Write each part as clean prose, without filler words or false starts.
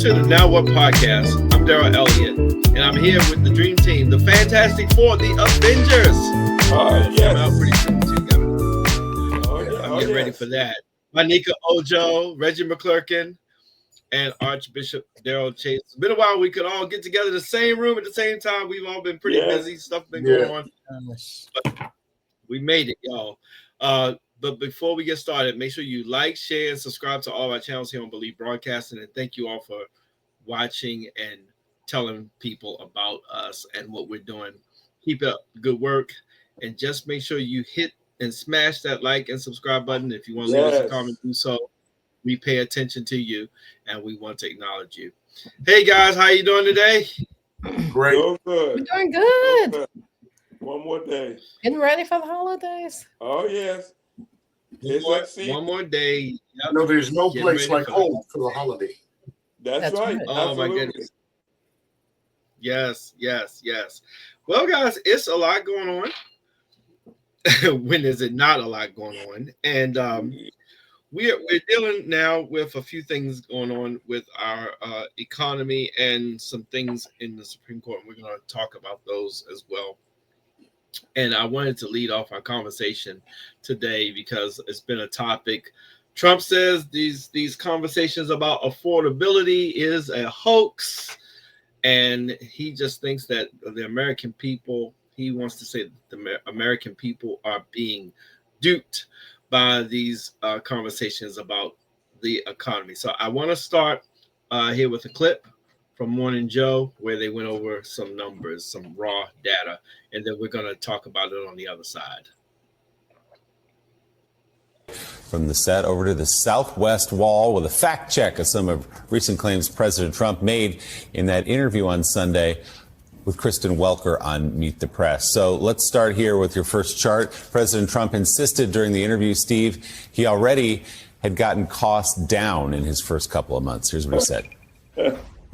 to the Now What podcast. I'm Darrell Elliott, and I'm here with the Dream Team, the Fantastic Four, the Avengers. Yes. Out pretty soon too, I'm getting ready for that. Monica Ojo, Reggie McClurkin, and Archbishop Daryl Chase. It's been a while. We could all get together in the same room at the same time. We've all been pretty busy. Stuff been going on. But we made it, y'all. But before we get started, make sure you like, share, and subscribe to all of our channels here on Believe Broadcasting. And thank you all for watching and telling people about us and what we're doing. Keep up good work. And just make sure you hit and smash that like and subscribe button. If you want to leave us a comment, do so. We pay attention to you, and we want to acknowledge you. Hey, guys, how you doing today? Great. We're doing good. One more day. Getting ready for the holidays. Oh, yes. One more day. Yep. No, there's no place like home for the holiday. That's right. Oh, my goodness. Yes. Well, guys, it's a lot going on. When is it not a lot going on? And we're dealing now with a few things going on with our economy and some things in the Supreme Court. We're going to talk about those as well. And I wanted to lead off our conversation today because it's been a topic. Trump says these conversations about affordability is a hoax, and he just thinks that the American people, he wants to say that the American people are being duped by these conversations about the economy. So I want to start here with a clip from Morning Joe, where they went over some numbers, some raw data, and then we're going to talk about it on the other side. From the set over to the southwest wall with a fact check of some of recent claims President Trump made in that interview on Sunday with Kristen Welker on Meet the Press. So let's start here with your first chart. President Trump insisted during the interview, Steve, he already had gotten costs down in his first couple of months. Here's what he said.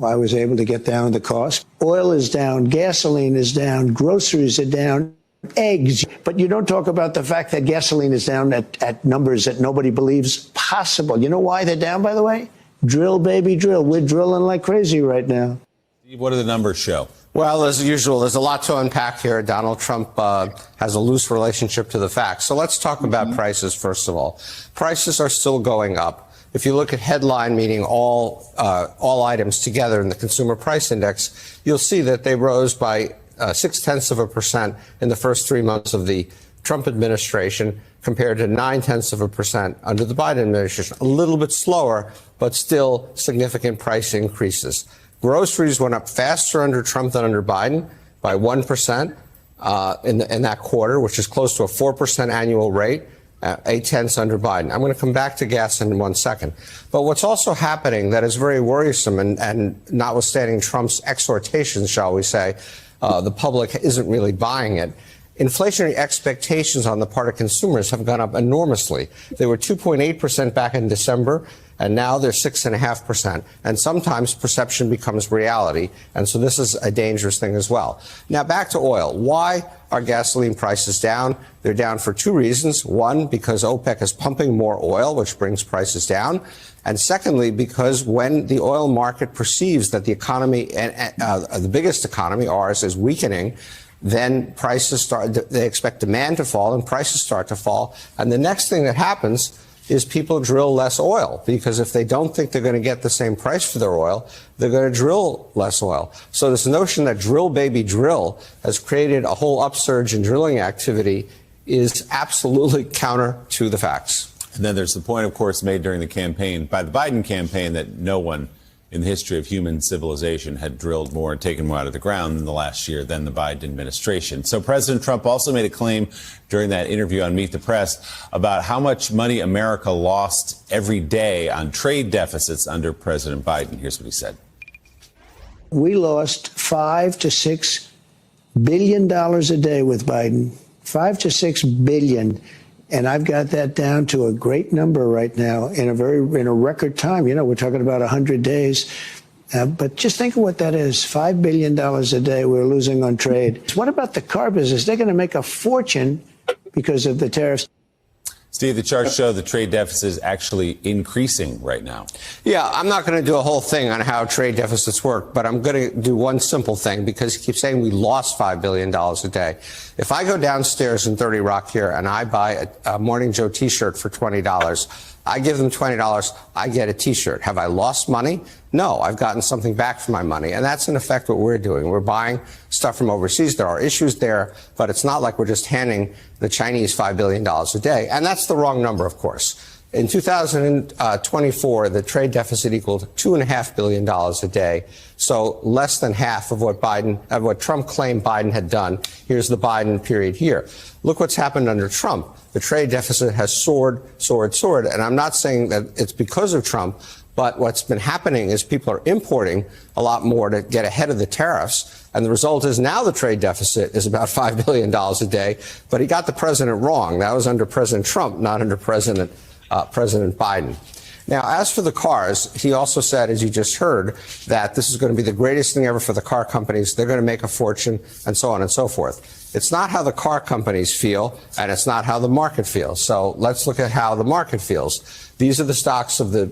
I was able to get down the cost. Oil is down, gasoline is down, groceries are down, eggs. But you don't talk about the fact that gasoline is down at numbers that nobody believes possible. You know why they're down, by the way? Drill, baby, drill. We're drilling like crazy right now. Steve, what do the numbers show? Well, as usual, there's a lot to unpack here. Donald Trump has a loose relationship to the facts. So let's talk about prices, first of all. Prices are still going up. If you look at headline, meaning all items together in the Consumer Price Index, you'll see that they rose by 0.6% in the first 3 months of the Trump administration compared to 0.9% under the Biden administration. A little bit slower, but still significant price increases. Groceries went up faster under Trump than under Biden by 1% in that quarter, which is close to a 4% annual rate. 0.8 under Biden. I'm going to come back to gas in 1 second. But what's also happening that is very worrisome, and notwithstanding Trump's exhortations, shall we say, the public isn't really buying it. Inflationary expectations on the part of consumers have gone up enormously. They were 2.8% back in December, and now they're 6.5%. And sometimes perception becomes reality. And so this is a dangerous thing as well. Now back to oil. Why are gasoline prices down? They're down for two reasons. One, because OPEC is pumping more oil, which brings prices down. And secondly, because when the oil market perceives that the economy, the biggest economy, ours, is weakening, then prices they expect demand to fall and prices start to fall. And the next thing that happens is people drill less oil, because if they don't think they're going to get the same price for their oil, they're going to drill less oil. So this notion that drill, baby, drill has created a whole upsurge in drilling activity is absolutely counter to the facts. And then there's the point, of course, made during the campaign by the Biden campaign that no one in the history of human civilization had drilled more and taken more out of the ground in the last year than the Biden administration. So President Trump also made a claim during that interview on Meet the Press about how much money America lost every day on trade deficits under President Biden. Here's what he said. We lost $5 to $6 billion a day with Biden. $5 to $6 billion. And I've got that down to a great number right now in a record time. You know, we're talking about 100 days. But just think of what that is. $5 billion a day we're losing on trade. What about the car business? They're going to make a fortune because of the tariffs. Steve, the charts show the trade deficit is actually increasing right now. Yeah, I'm not going to do a whole thing on how trade deficits work, but I'm going to do one simple thing because he keeps saying we lost $5 billion a day. If I go downstairs in 30 Rock here and I buy a Morning Joe T-shirt for $20, I give them $20, I get a T-shirt. Have I lost money? No, I've gotten something back for my money. And that's in effect what we're doing. We're buying stuff from overseas. There are issues there, but it's not like we're just handing the Chinese $5 billion a day. And that's the wrong number, of course. In 2024, the trade deficit equaled $2.5 billion a day. So less than half of what Trump claimed Biden had done. Here's the Biden period here. Look what's happened under Trump. The trade deficit has soared. And I'm not saying that it's because of Trump, but what's been happening is people are importing a lot more to get ahead of the tariffs. And the result is now the trade deficit is about $5 billion a day. But he got the president wrong. That was under President Trump, not under President Biden. Now, as for the cars, he also said, as you just heard, that this is going to be the greatest thing ever for the car companies. They're going to make a fortune, and so on and so forth. It's not how the car companies feel, and it's not how the market feels. So let's look at how the market feels. These are the stocks of the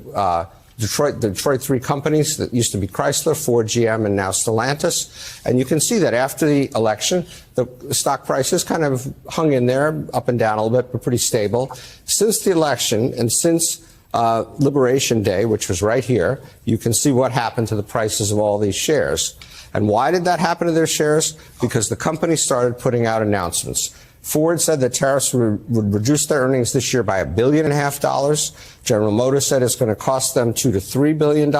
Detroit three companies that used to be Chrysler, Ford, GM, and now Stellantis. And you can see that after the election, the stock prices kind of hung in there, up and down a little bit, but pretty stable. Since the election and since Liberation Day, which was right here, you can see what happened to the prices of all these shares. And why did that happen to their shares? Because the company started putting out announcements. Ford said that tariffs would reduce their earnings this year by $1.5 billion. General Motors said it's going to cost them $2 to $3 billion.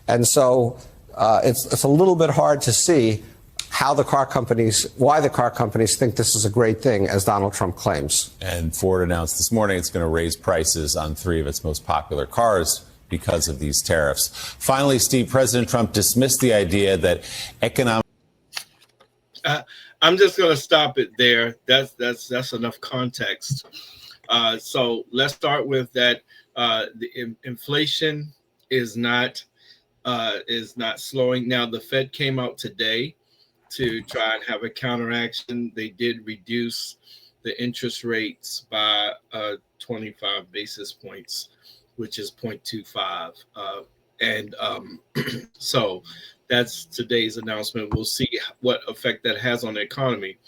And so it's a little bit hard to see why the car companies think this is a great thing, as Donald Trump claims. And Ford announced this morning it's going to raise prices on 3 of its most popular cars because of these tariffs. Finally, Steve, President Trump dismissed the idea that economic... I'm just going to stop it there. That's enough context. So let's start with that. The inflation is not slowing. Now, the Fed came out today to try and have a counteraction. They did reduce the interest rates by 25 basis points, which is 0.25. So that's today's announcement. We'll see what effect that has on the economy.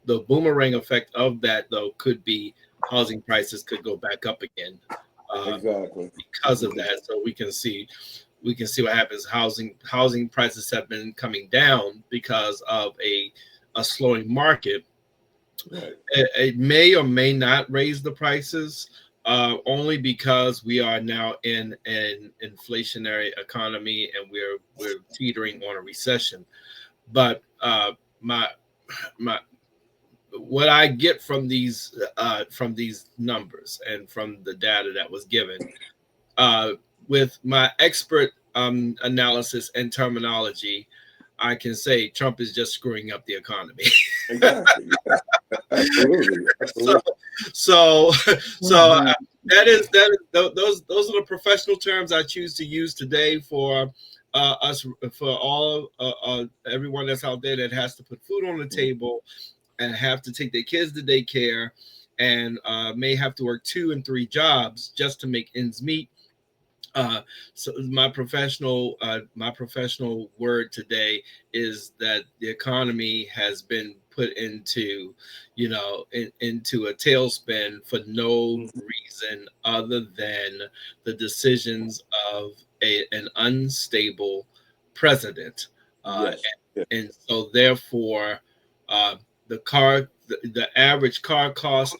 The boomerang effect of that, though, could be housing prices could go back up again. Exactly. Because of that. So we can see what happens. Housing prices have been coming down because of a slowing market. Right. It may or may not raise the prices, only because we are now in an inflationary economy and we're teetering on a recession. But what I get from these numbers and from the data that was given, with my expert analysis and terminology, I can say Trump is just screwing up the economy. Exactly. Absolutely. So that is those are the professional terms I choose to use today for us, for all everyone that's out there that has to put food on the table and have to take their kids to daycare and may have to work 2 and 3 jobs just to make ends meet. So my professional word today is that the economy has been put into, into a tailspin for no reason other than the decisions of an unstable president. Yes. And so therefore, the average car cost,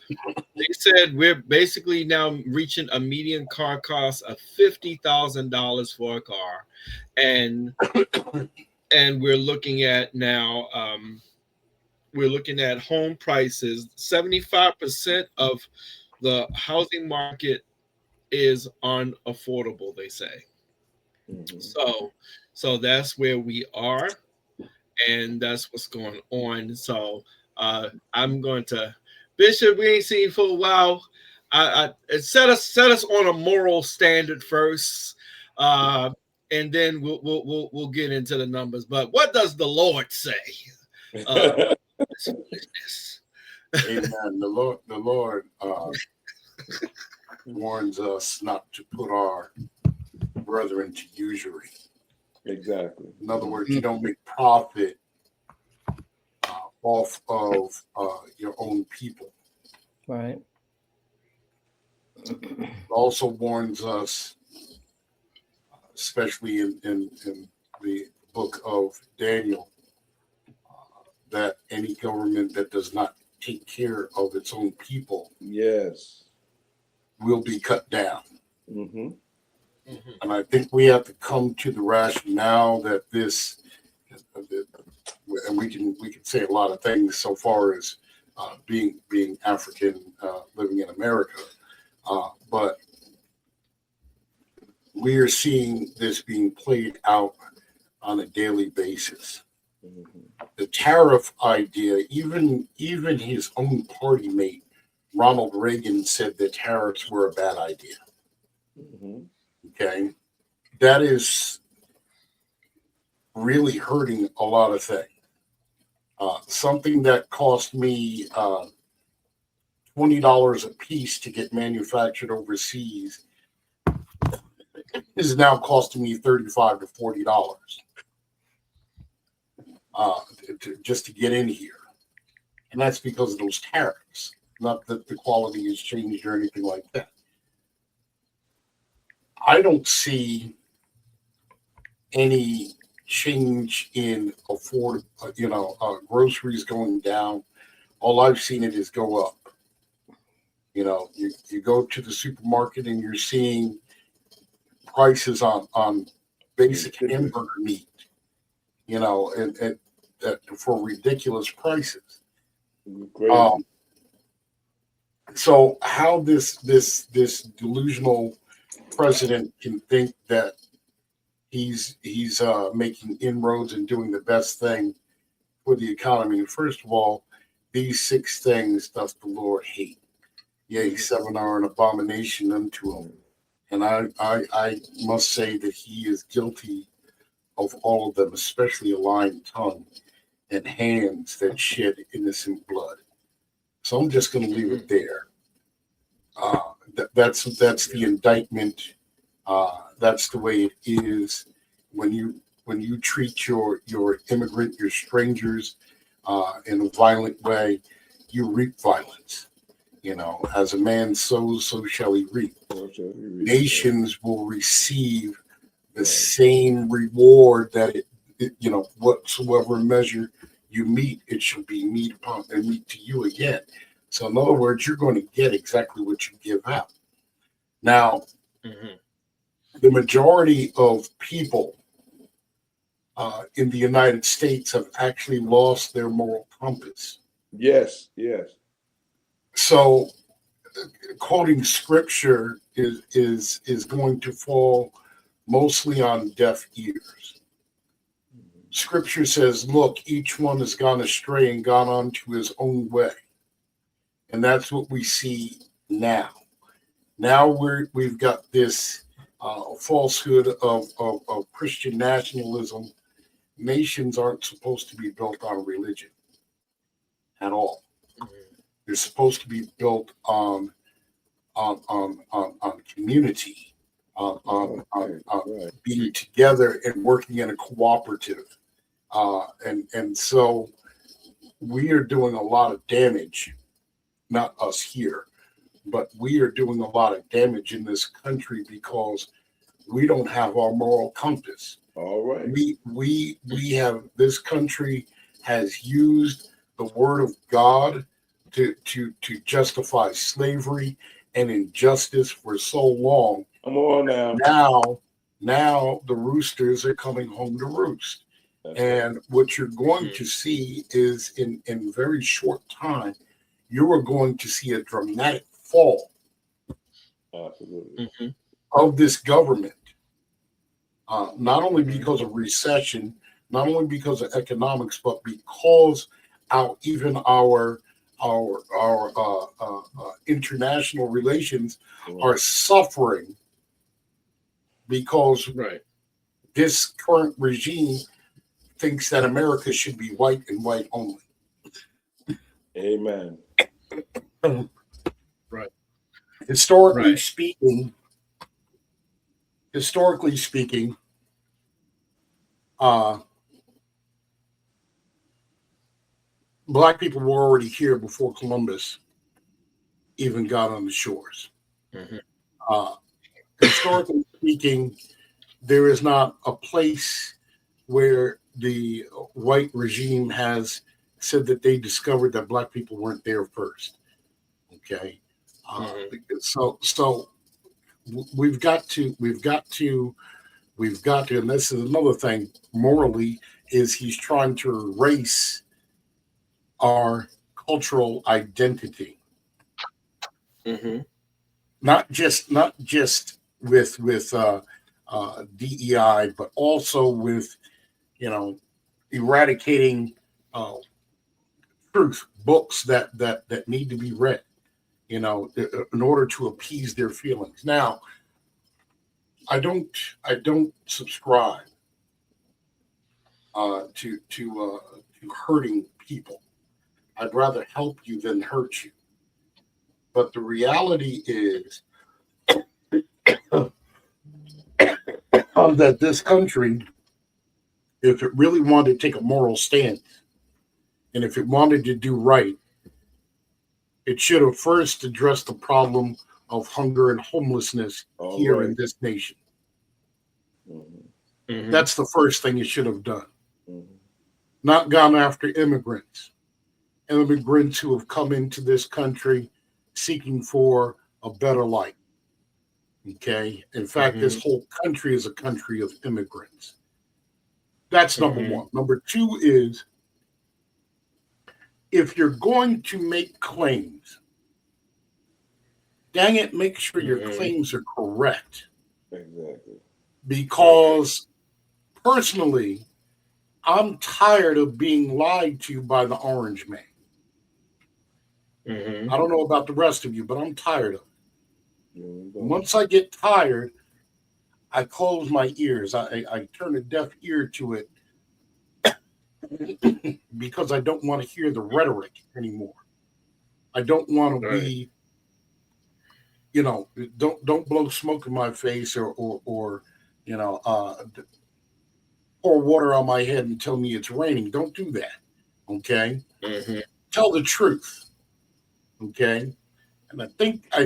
they said we're basically now reaching a median car cost of $50,000 for a car, and we're looking at now home prices. 75% of the housing market is unaffordable, they say. Mm-hmm. So that's where we are, and that's what's going on. So I'm going to, Bishop, we ain't seen for a while. Set us on a moral standard first, and then we'll get into the numbers. But what does the Lord say? Amen. The Lord warns us not to put our brethren to usury. Exactly. In other words, you don't make profit off of your own people. Right. It also warns us, especially in the book of Daniel, that any government that does not take care of its own people Yes. will be cut down. Mm-hmm. And I think we have to come to the rationale that this, and we can say a lot of things so far as being African, living in America, but we are seeing this being played out on a daily basis. Mm-hmm. The tariff idea, even his own party mate Ronald Reagan said that tariffs were a bad idea. Mm-hmm. Okay, that is really hurting a lot of things. Something that cost me $20 a piece to get manufactured overseas is now costing me $35 to $40 just to get in here, and that's because of those tariffs. Not that the quality has changed or anything like that. I don't see any change in groceries going down. All I've seen it is go up. You go to the supermarket and you're seeing prices on basic hamburger meat, and for ridiculous prices. Great. So how this delusional president can think that he's making inroads and doing the best thing for the economy. First of all, these 6 things doth the Lord hate. Yea, 7 are an abomination unto him. And I must say that he is guilty of all of them, especially a lying tongue and hands that shed innocent blood. So I'm just going to leave it there. That's the indictment. That's the way it is. When you treat your immigrant, your strangers, in a violent way, you reap violence. As a man sows, so shall he reap. Nations will receive the same reward that whatsoever measure you meet, it shall be meet upon and meet to you again. So in other words, you're going to get exactly what you give out. Now, the majority of people in the United States have actually lost their moral compass. Yes. So quoting scripture is going to fall mostly on deaf ears. Scripture says, look, each one has gone astray and gone on to his own way. And that's what we see now. Now we've got this falsehood of Christian nationalism. Nations aren't supposed to be built on religion at all. They're supposed to be built on community, on being together and working in a cooperative. And so we are doing a lot of damage, not us here, but we are doing a lot of damage in this country because we don't have our moral compass. All right. We have, this country has used the word of God to justify slavery and injustice for so long. Come on now. Now the roosters are coming home to roost. That's and what you're going to see is in very short time, you are going to see a dramatic fall Absolutely. of this government. Not only because of recession, not only because of economics, but because even our international relations are suffering because this current regime thinks that America should be white and white only. Amen. Right. Historically Right. speaking, Black people were already here before Columbus even got on the shores. Mhm. Historically speaking, there is not a place where the white regime has said that they discovered that Black people weren't there first. Okay, Mhm. so we've got to, and this is another thing morally, is he's trying to erase our cultural identity, Mhm. not just with DEI, but also with eradicating uh, truth books that need to be read, in order to appease their feelings. Now, I don't subscribe to hurting people. I'd rather help you than hurt you. But the reality is that this country, if it really wanted to take a moral stand, and if it wanted to do right, it should have first addressed the problem of hunger and homelessness here in this nation. Mhm. That's the first thing it should have done. Mm-hmm. Not gone after immigrants who have come into this country seeking for a better life. Okay. In fact, this whole country is a country of immigrants. That's number one. Number two is, if you're going to make claims, dang it, make sure your claims are correct. Exactly. Because personally, I'm tired of being lied to by the orange man. I don't know about the rest of you, but I'm tired of it. Once I get tired, I close my ears. I turn a deaf ear to it because I don't want to hear the rhetoric anymore. I don't want to be, don't blow smoke in my face or pour water on my head and tell me it's raining. Don't do that. Okay. Tell the truth. Okay. And I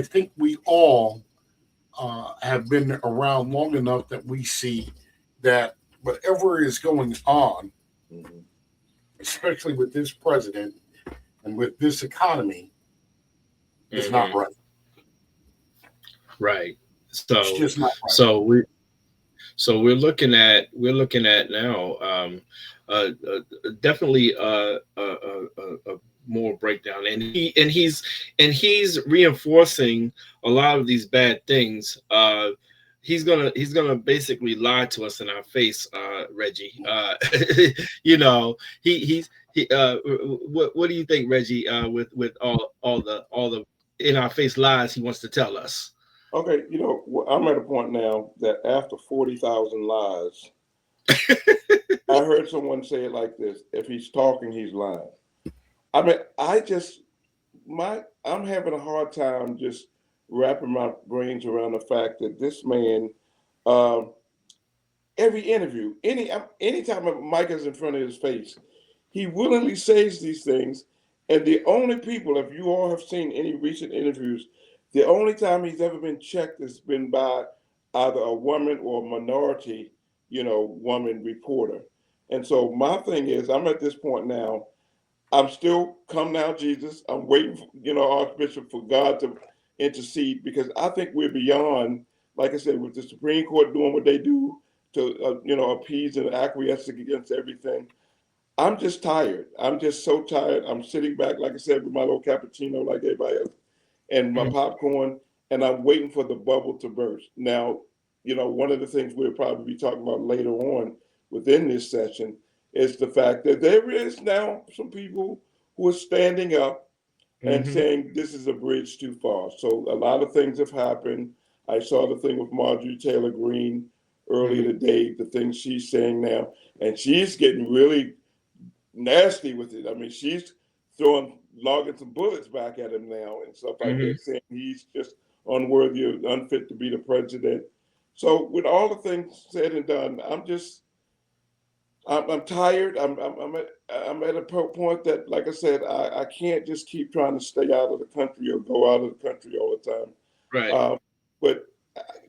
think we all have been around long enough that we see that whatever is going on, especially with this president and with this economy, is not right. Right. It's just not right. So we're looking at now definitely a more breakdown, and he's reinforcing a lot of these bad things. He's gonna basically lie to us in our face, Reggie. What do you think, Reggie? With all the in our face lies he wants to tell us. Okay, I'm at a point now that after 40,000 lies, I heard someone say it like this: if he's talking, he's lying. I mean, I'm having a hard time just wrapping my brains around the fact that this man, every interview, anytime a mic is in front of his face, he willingly says these things. And the only people, if you all have seen any recent interviews, the only time he's ever been checked has been by either a woman or a minority, woman reporter. And so my thing is, I'm at this point now. I'm still, come now, Jesus. I'm waiting for, Archbishop, for God to intercede, because I think we're beyond, like I said, with the Supreme Court doing what they do to, appease and acquiesce against everything. I'm just tired. I'm just so tired. I'm sitting back, like I said, with my little cappuccino, like everybody else, and my popcorn, and I'm waiting for the bubble to burst. Now, one of the things we'll probably be talking about later on within this session is the fact that there is now some people who are standing up and saying this is a bridge too far. So a lot of things have happened. I saw the thing with Marjorie Taylor Greene earlier today, the things she's saying now, and she's getting really nasty with it. I mean, she's throwing logging some bullets back at him now and stuff like that, saying he's just unworthy or unfit to be the president. So with all the things said and done, I'm tired. I'm at a point that, like I said, I can't just keep trying to stay out of the country or go out of the country all the time. Right. But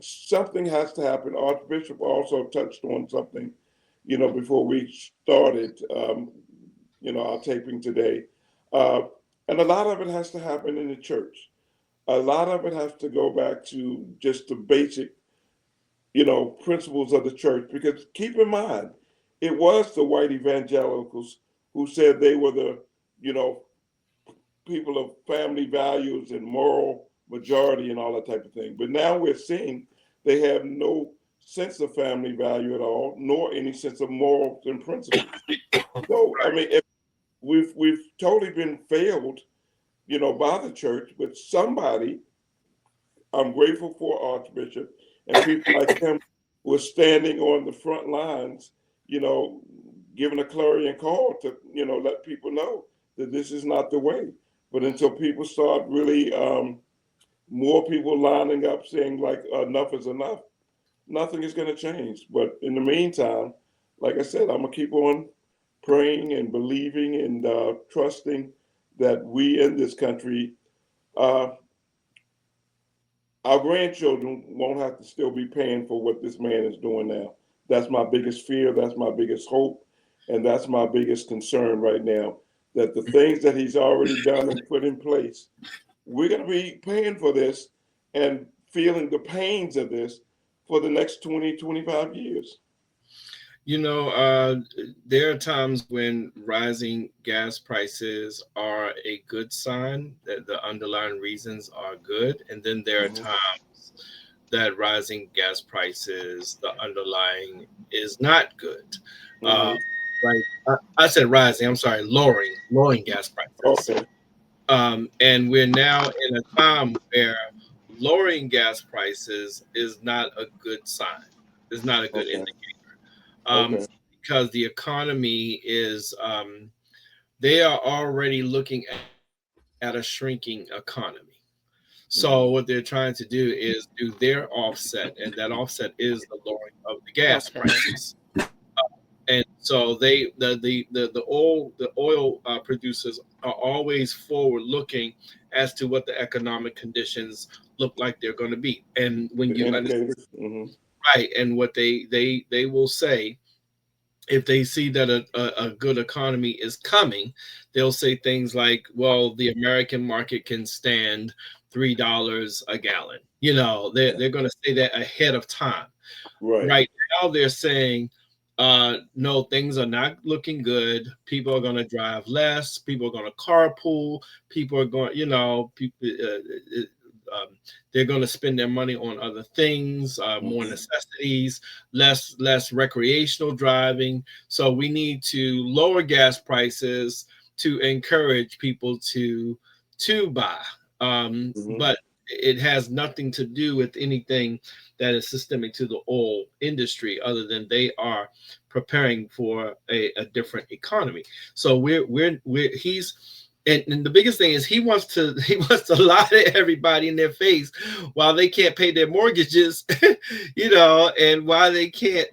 something has to happen. Archbishop also touched on something, before we started, our taping today. And a lot of it has to happen in the church. A lot of it has to go back to just the basic, principles of the church. Because keep in mind, it was the white evangelicals who said they were the, people of family values and moral majority and all that type of thing. But now we're seeing they have no sense of family value at all, nor any sense of morals and principles. So, I mean, we've totally been failed, by the church, but somebody, I'm grateful for Archbishop and people like him who are standing on the front lines, giving a clarion call to, let people know that this is not the way. But until people start really, more people lining up saying like enough is enough, nothing is going to change. But in the meantime, like I said, I'm going to keep on praying and believing and trusting that we in this country, our grandchildren won't have to still be paying for what this man is doing now. That's my biggest fear. That's my biggest hope. And that's my biggest concern right now, that the things that he's already done and put in place, we're going to be paying for this and feeling the pains of this for the next 20, 25 years. There are times when rising gas prices are a good sign, that the underlying reasons are good. And then there are times that rising gas prices, the underlying is not good. Right. I said rising, I'm sorry, lowering gas prices. Okay. And we're now in a time where lowering gas prices is not a good sign. It's not a good indicator. Because the economy is, they are already looking at a shrinking economy. So what they're trying to do is do their offset, and that offset is the lowering of the gas prices. And so the oil producers are always forward looking as to what the economic conditions look like they're going to be. And when you understand, right, and what they will say, if they see that a good economy is coming, they'll say things like, well, the American market can stand $3 a gallon. They're going to say that ahead of time. Right now they're saying, no, things are not looking good. People are going to drive less. People are going to carpool. People are going, they're going to spend their money on other things, more necessities, less recreational driving. So we need to lower gas prices to encourage people to buy. But it has nothing to do with anything that is systemic to the oil industry, other than they are preparing for a different economy. So he's and the biggest thing is he wants to lie to everybody in their face while they can't pay their mortgages, and why they can't,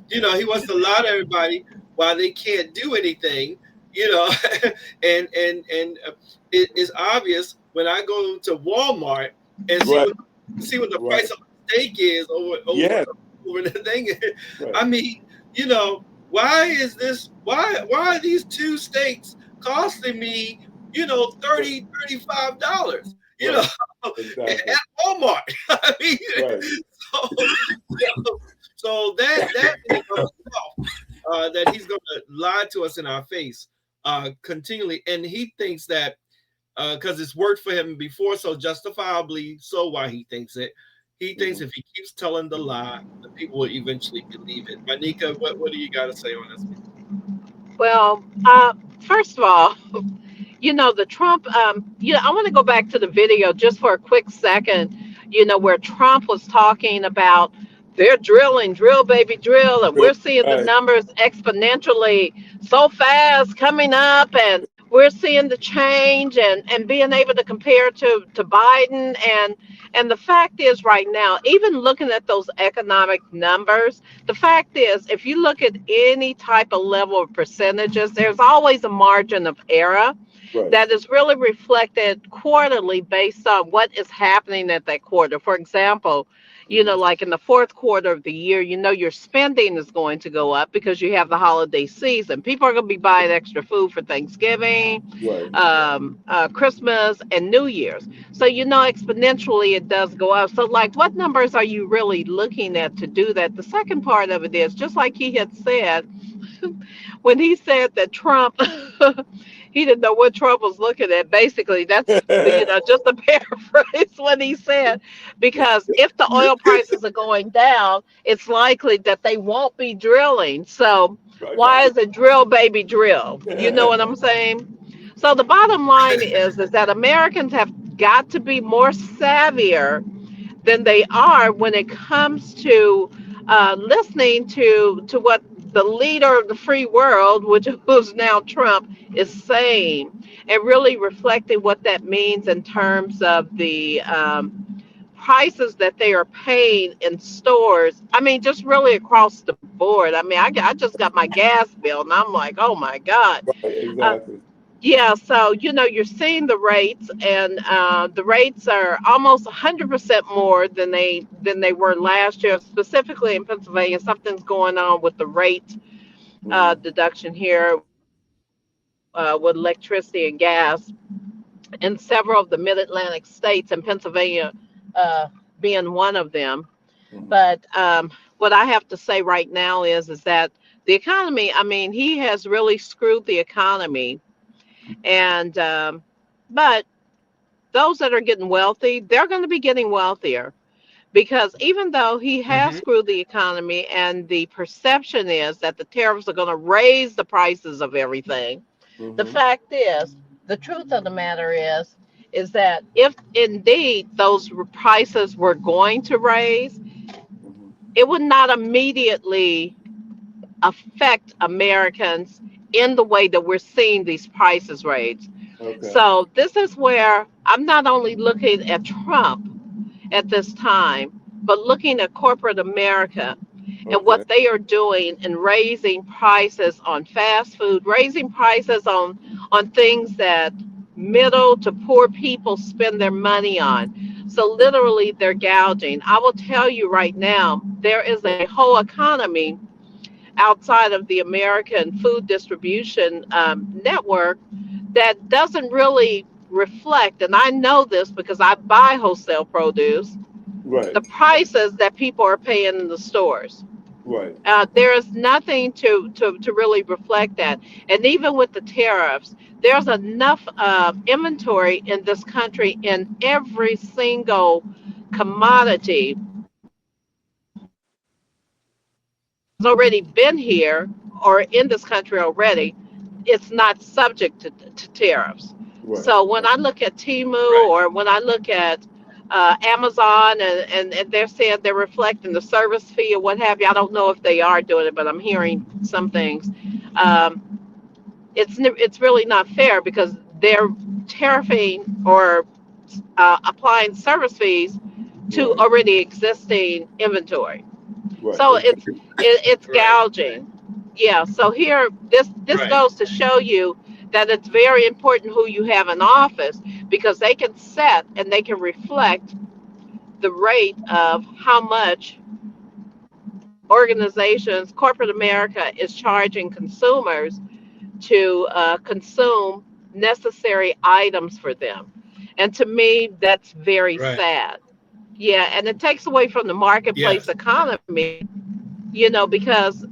he wants to lie to everybody while they can't do anything, and it is obvious when I go to Walmart and see what the price of the steak is over the thing. I mean, why is this? Why are these two steaks costing me, $30, $35, at Walmart? I mean, so that he's going to lie to us in our face continually, and he thinks that because it's worked for him before, so justifiably so why he thinks it. He thinks if he keeps telling the lie, the people will eventually believe it. Manika, what do you got to say on this? Well, first of all, the Trump, I want to go back to the video just for a quick second, where Trump was talking about they're drilling, drill, baby, drill. And we're seeing the numbers exponentially so fast coming up. And we're seeing the change and being able to compare to Biden and the fact is right now, even looking at those economic numbers, the fact is if you look at any type of level of percentages, there's always a margin of error Right. that is really reflected quarterly based on what is happening at that quarter. For example, like in the fourth quarter of the year, your spending is going to go up because you have the holiday season. People are going to be buying extra food for Thanksgiving, Right. Christmas, and New Year's. So, exponentially it does go up. So, like, what numbers are you really looking at to do that? The second part of it is just like he had said, when he said that Trump, he didn't know what Trump was looking at. Basically, that's just a paraphrase what he said, because if the oil prices are going down, it's likely that they won't be drilling. So why is it drill, baby, drill? You know what I'm saying? So the bottom line is that Americans have got to be more savvier than they are when it comes to listening to what the leader of the free world, which who's now Trump, is saying, and really reflecting what that means in terms of the prices that they are paying in stores. I mean, just really across the board. I mean, I just got my gas bill, and I'm like, oh my God. Right, Uh, exactly. yeah, so you're seeing the rates, and the rates are almost 100% more than they were last year. Specifically in Pennsylvania, something's going on with the rate deduction here with electricity and gas in several of the Mid-Atlantic states, and Pennsylvania uh, being one of them. Mhm. But what I have to say right now is that the economy. I mean, he has really screwed the economy, and but those that are getting wealthy, they're going to be getting wealthier because even though he has Mm-hmm. screwed the economy and the perception is that the tariffs are going to raise the prices of everything, the Mhm. fact is, the truth of the matter is that if indeed those prices were going to raise, Mhm. it would not immediately affect Americans in the way that we're seeing these prices raised. Okay. So this is where I'm not only looking at Trump at this time, but looking at corporate America and Okay. what they are doing in raising prices on fast food, raising prices on things that middle to poor people spend their money on. So literally they're gouging. I will tell you right now, there is a whole economy outside of the American food distribution network that doesn't really reflect, and I know this because I buy wholesale produce, Right. the prices that people are paying in the stores. Right. There is nothing to really reflect that. And even with the tariffs, there's enough inventory in this country in every single commodity has already been here or in this country already. It's not subject to tariffs. Right. So when I look at Temu Right. or when I look at Amazon and they're saying they're reflecting the service fee or what have you, I don't know if they are doing it, but I'm hearing some things. Um, it's really not fair because they're tariffing or applying service fees to Right. already existing inventory. Right. So Exactly. it's Right. gouging. Yeah. So here, this Right. goes to show you that it's very important who you have in office because they can set and they can reflect the rate of how much organizations, corporate America, is charging consumers to consume necessary items for them. And to me, that's very Right. sad. Yeah, and it takes away from the marketplace Yes. economy, because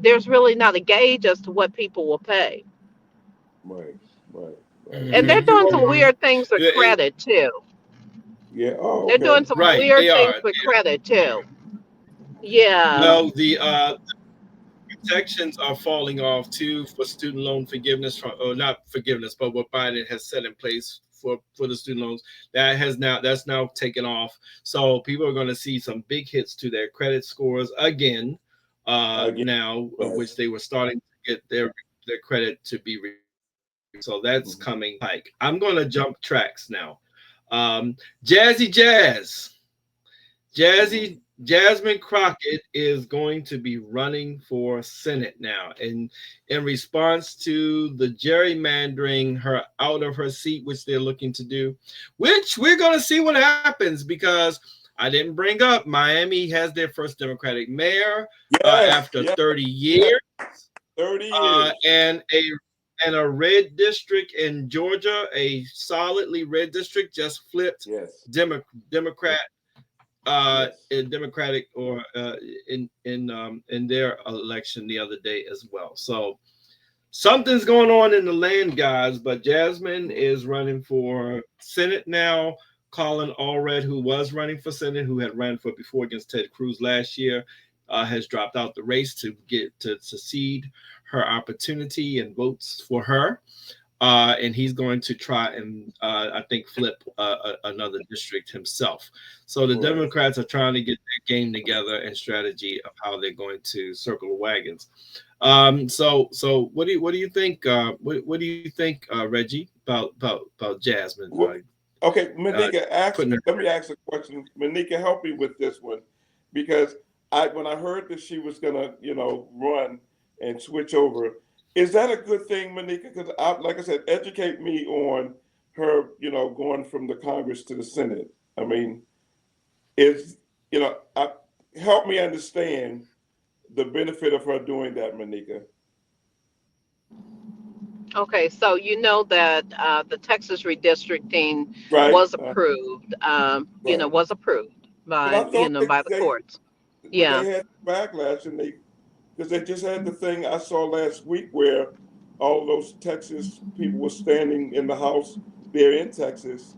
there's really not a gauge as to what people will pay. Right. Right. Right. And they're Mm-hmm. doing some You Mm-hmm. weird things with credit too. yeah. Oh, They're doing okay. some Right. They weird are. things with credit too. Yeah. Well, the protections are falling off too for student loan forgiveness from, or not forgiveness, but what Biden has set in place for the student loans that's now taken off. So people are going to see some big hits to their credit scores again. Again. Now, Right. which they were starting to get their credit to be reduced. So that's coming pike. I'm going to jump tracks now. Jasmine Crockett is going to be running for Senate now, and in response to the gerrymandering her out of her seat, which they're looking to do, which we're going to see what happens, because I didn't bring up Miami has their first Democratic mayor after 30 years. 30 years. And a red district in Georgia, a solidly red district, just flipped Democrat. In Democratic or in their election the other day as well. So something's going on in the land, guys. But Jasmine is running for Senate now. Colin Allred, who was running for Senate, who had ran for before against Ted Cruz last year, has dropped out the race to get to cede her opportunity and votes for her. And he's going to try and I think flip another district himself. So the Democrats are trying to get their game together and strategy of how they're going to circle the wagons. So what do you think? What do you think, Reggie, about Jasmine? Okay, Manika, let me ask a question. Manika, help me with this one, because when I heard that she was gonna, run and switch over. Is that a good thing, Manika? Because, like I said, educate me on her, going from the Congress to the Senate. I mean, help me understand the benefit of her doing that, Manika. Okay, so you know that the Texas redistricting was approved. Was approved by by the courts. Yeah, they had backlash, and because they just had the thing I saw last week where all those Texas people were standing in the House there in Texas,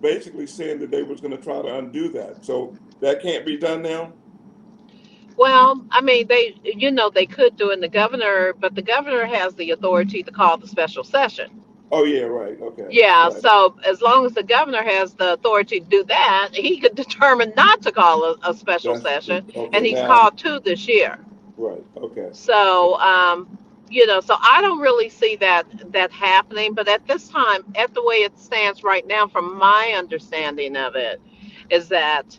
basically saying that they was going to try to undo that. So that can't be done now? Well, I mean, they could do it in the governor, but the governor has the authority to call the special session. Oh, yeah, right. Okay. Yeah, right. So as long as the governor has the authority to do that, he could determine not to call a special session, and he's called 2 this year. Right. Okay. So, so I don't really see that happening. But at this time, at the way it stands right now, from my understanding of it, is that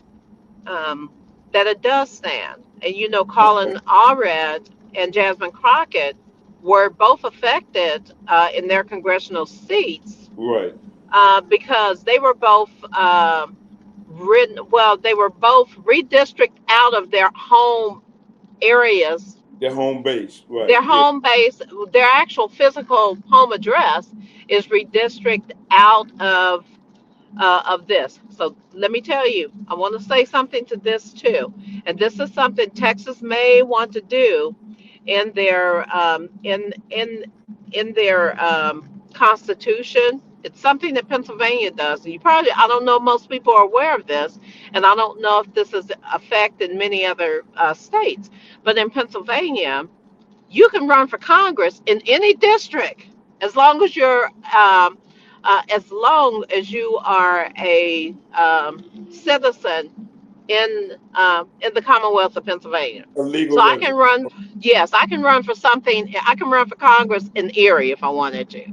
that it does stand. And Colin Allred and Jasmine Crockett were both affected in their congressional seats, right? Because they were both they were both redistricted out of their home areas. Their home base, right? Their home base, their actual physical home address is redistricted out of this. So let me tell you, I want to say something to this too, and this is something Texas may want to do in their in their constitution. It's something that Pennsylvania does. And I don't know, most people are aware of this, and I don't know if this is effect in many other states. But in Pennsylvania, you can run for Congress in any district as long as you're as long as you are a citizen in the Commonwealth of Pennsylvania. So I can run. Yes, I can run for something. I can run for Congress in Erie if I wanted to.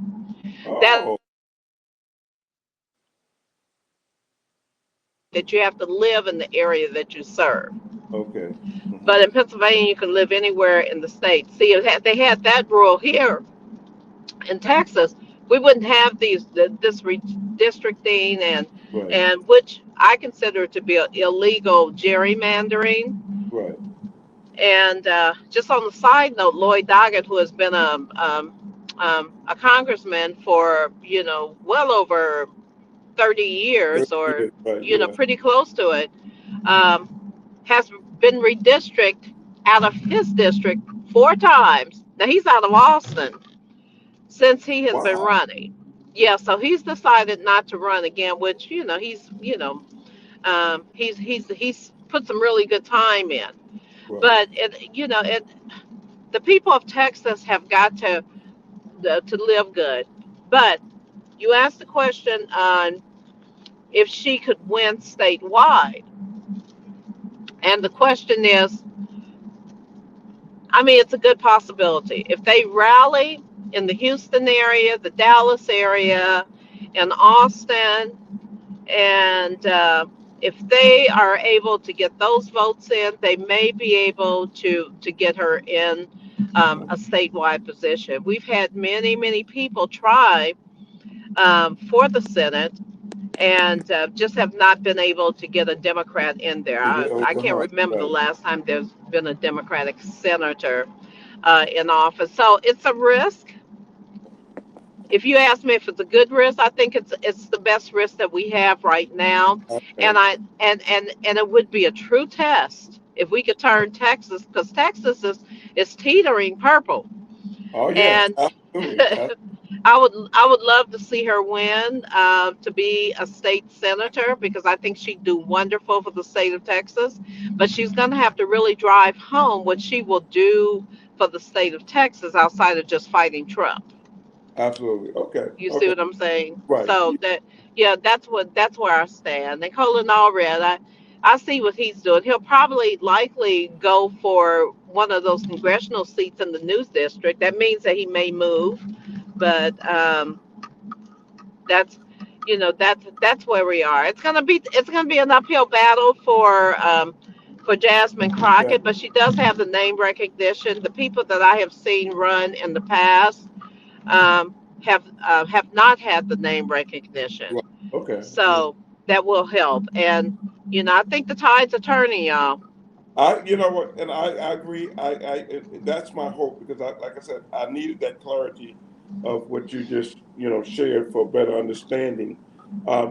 That you have to live in the area that you serve. Okay. But in Pennsylvania, you can live anywhere in the state. See, they had that rule here in Texas. We wouldn't have this redistricting and which I consider to be illegal gerrymandering. Right. And just on the side note, Lloyd Doggett, who has been a congressman for well over 30 years, or pretty close to it, has been redistricted out of his district 4 times. Now he's out of Austin since he has been running. Yeah, so he's decided not to run again, which he's put some really good time in. But the people of Texas have got to live good. But you asked the question on if she could win statewide, and the question is, I mean, it's a good possibility if they rally in the Houston area, the Dallas area, and Austin. And if they are able to get those votes in, they may be able to get her in a statewide position. We've had many people try for the Senate and just have not been able to get a Democrat in there. I can't remember the last time there's been a Democratic senator in office. So it's a risk. If you ask me if it's a good risk, I think it's the best risk that we have right now. And it would be a true test if we could turn Texas, because Texas is teetering purple. Oh yes, And absolutely. I would love to see her win to be a state senator, because I think she'd do wonderful for the state of Texas. But she's going to have to really drive home what she will do for the state of Texas outside of just fighting Trump. Absolutely. Okay. You see Okay. what I'm saying? Right. So that's where I stand. And Colin Allred, I see what he's doing. He'll probably likely go for one of those congressional seats in the news district. That means that he may move, but that's that's where we are. It's gonna be an uphill battle for Jasmine Crockett, but she does have the name recognition. The people that I have seen run in the past um, have not had the name recognition, Right. Okay. so that will help. And I think the tides are turning, y'all. You know what, and I agree. That's my hope, because like I said, I needed that clarity of what you just shared for better understanding,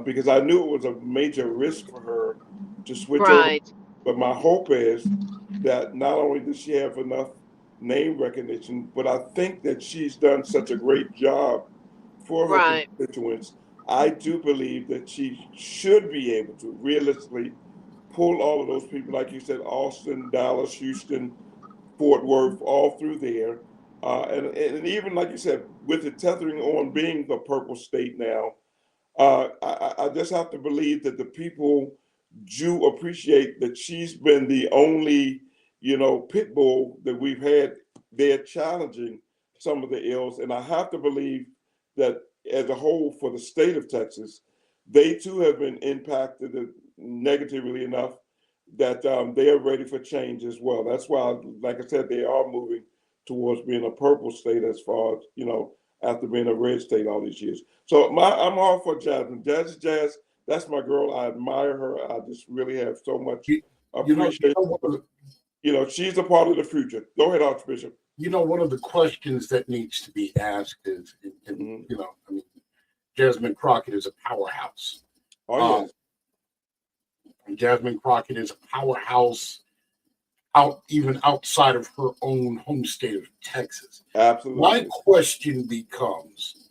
because I knew it was a major risk for her to switch over. Right, But my hope is that not only does she have enough name recognition, but I think that she's done such a great job for her right, constituents. I do believe that she should be able to realistically pull all of those people, like you said, Austin, Dallas, Houston, Fort Worth, all through there. And even like you said, with the tethering on being the purple state now, I just have to believe that the people do appreciate that she's been the only, pit bull that we've had there challenging some of the ills. And I have to believe that as a whole for the state of Texas, they too have been impacted negatively enough that they are ready for change as well. That's why, like I said, they are moving towards being a purple state as far as, after being a red state all these years. So I'm all for Jasmine. Jazz, that's my girl. I admire her. I just really have so much appreciation. She's a part of the future. Go ahead, Archbishop. One of the questions that needs to be asked is, Jasmine Crockett is a powerhouse. Oh, yes. Jasmine Crockett is a powerhouse even outside of her own home state of Texas. Absolutely. My question becomes,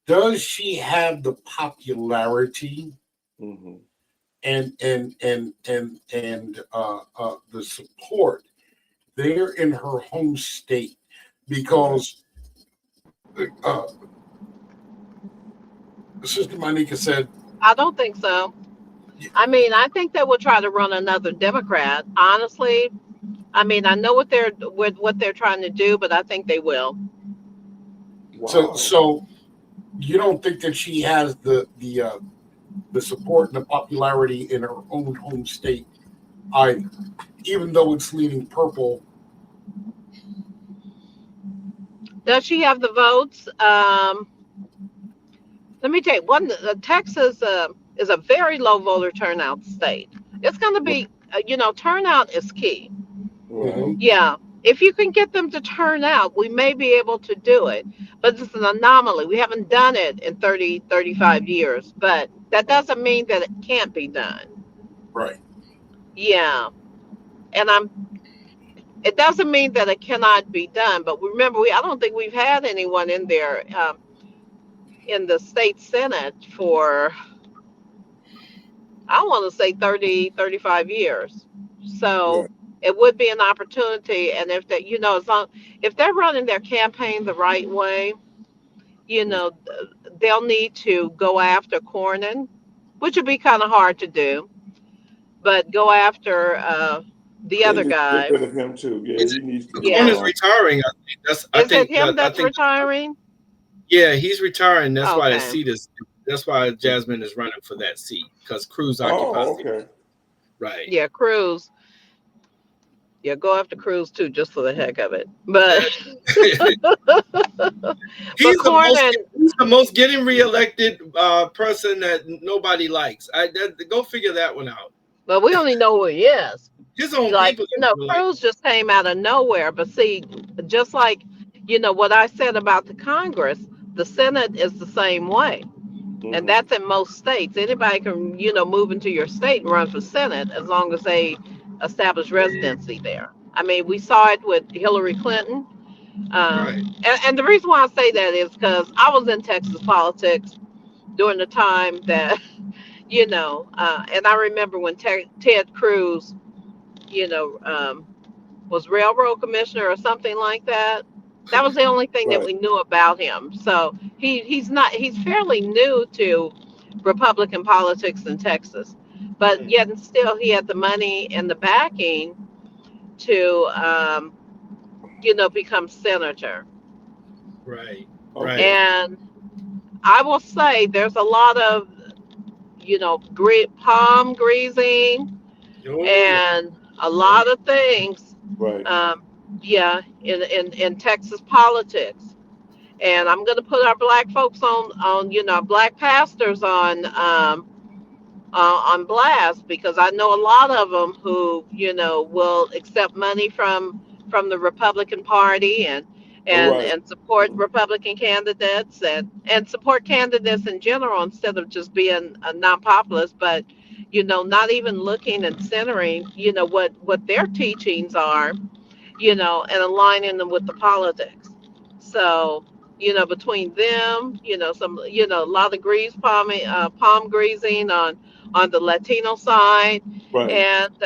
does she have the popularity and the support there in her home state? Because Sister Monica said, I don't think so. I mean, I think they will try to run another Democrat. Honestly, I mean, I know what they're trying to do, but I think they will. Wow. So you don't think that she has the support and the popularity in her own home state either, even though it's leaning purple? Does she have the votes? Let me tell you, Texas is a very low voter turnout state. It's going to be, turnout is key. Right. Yeah. If you can get them to turn out, we may be able to do it. But it's an anomaly. We haven't done it in 30, 35 years. But that doesn't mean that it can't be done. Right. Yeah. And it doesn't mean that it cannot be done. But remember, I don't think we've had anyone in there in the state Senate for, I want to say 30, 35 years. So Right. it would be an opportunity. And if they, if they're running their campaign the right way, they'll need to go after Cornyn, which would be kind of hard to do, but go after the They other need to guy. get rid of him too. Yeah, Is he it, needs to Yeah. one move is on. retiring. I think that's. Is it him that's retiring? Yeah, he's retiring. That's why that Okay. seat is. That's why Jasmine is running for that seat because Cruz occupies Oh, it. okay. Right. Yeah, Cruz. Yeah, go after Cruz too, just for the heck of it. But but Cornyn, He's the most getting reelected person that nobody likes. Go figure that one out. but we only know who he is. His own Like, people don't like Cruz just came out of nowhere. But see, just like, what I said about the Congress, the Senate is the same way. And that's in most states. Anybody can, move into your state and run for Senate as long as they establish residency there. I mean, we saw it with Hillary Clinton. right. And the reason why I say that is because I was in Texas politics during the time that, and I remember when Ted Cruz, was railroad commissioner or something like that. That was the only thing that Right. we knew about him. So he's fairly new to Republican politics in Texas, but yet and still he had the money and the backing to become senator. Right. Okay. Right. And I will say there's a lot of palm greasing Oh, yeah. and a lot of things. Right. Yeah, in Texas politics. And I'm going to put our black folks on black pastors on blast, because I know a lot of them who will accept money from the Republican Party and Right. support Republican candidates and support candidates in general instead of just being a non-populist, but not even looking and centering what their teachings are, and aligning them with the politics. So, between them, a lot of palm greasing on the Latino side. Right. And,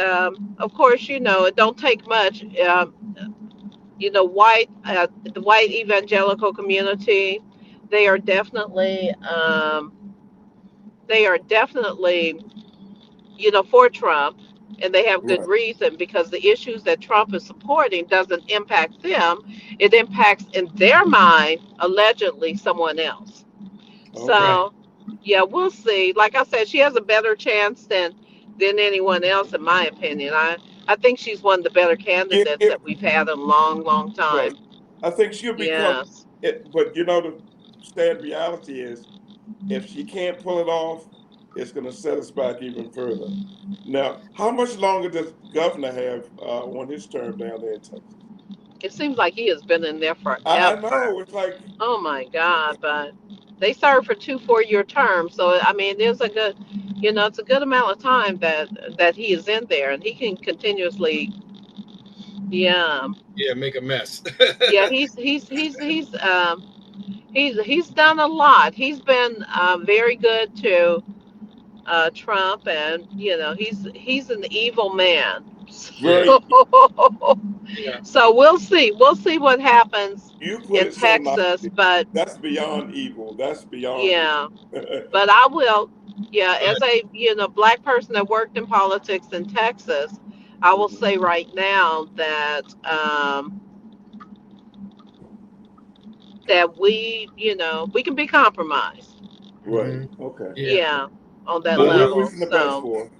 of course, it don't take much. The white evangelical community, they are definitely, for Trump, and they have good Right. reason, because the issues that Trump is supporting doesn't impact them. It impacts, in their mind, allegedly someone else. Okay. So, yeah, we'll see. Like I said, she has a better chance than anyone else, in my opinion. I think she's one of the better Yeah, candidates yeah, that we've had in a long, long right. time. I think she'll become Yes. it, but the sad reality is, if she can't pull it off, it's going to set us back even further. Now, how much longer does the governor have on his term down there in Texas? It seems like he has been in there I forever. know it's like, Oh my God, but they serve for 2 4-year terms. So I mean, there's a good, it's a good amount of time that he is in there, and he can continuously, yeah, Yeah. Make a mess. yeah. He's done a lot. He's been very good to Trump, and he's an evil man. Yeah. very, Yeah. So we'll see. We'll see what happens you put in it so Texas, nicely. but That's beyond evil. That's beyond yeah. evil. But I will, yeah, as a black person that worked in politics in Texas, I will Mhm. say right now that we can be compromised. Right. Hmm. Okay. Yeah. Yeah, on that Well, But we're level. wishing the best So for her.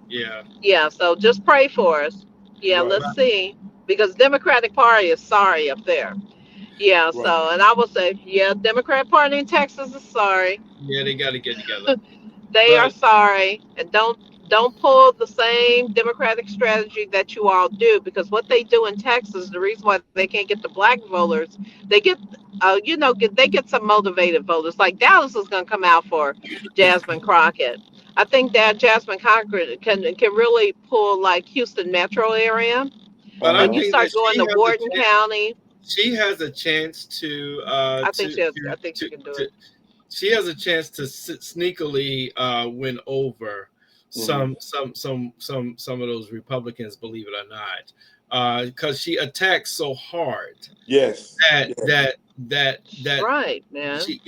yeah. yeah, so just pray for us. Yeah, Right. let's see, because Democratic Party is sorry up there. Yeah, Right. so, and I will say, yeah, Democrat Party in Texas is sorry. Yeah. They got to get together. They are But sorry, and don't pull the same Democratic strategy that you all do, because what they do in Texas, the reason why they can't get the black voters, they get they get some motivated voters. Like Dallas is going to come out for Jasmine Crockett. I think that Jasmine Crockett can really pull like Houston metro area, I and you Uh-huh. think start that going to Wharton County. she has a chance to I think she can do to it. she has a chance to sneakily win over Mhm. some of those Republicans, believe it or not, because she attacks so hard Yes. that Yes. that Right, man. she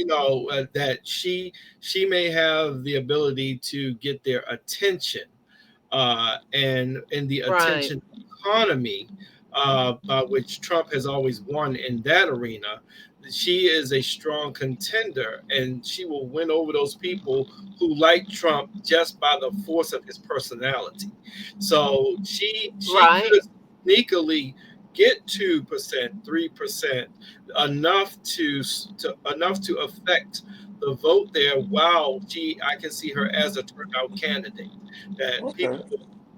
that she may have the ability to get their attention and in the Right. attention economy, by which Trump has always won in that arena. She is a strong contender, and she will win over those people who like Trump just by the force of his personality. So she Right. could sneakily get 2%, 3%, enough to affect the vote there. While I can see her as a turnout candidate that Okay.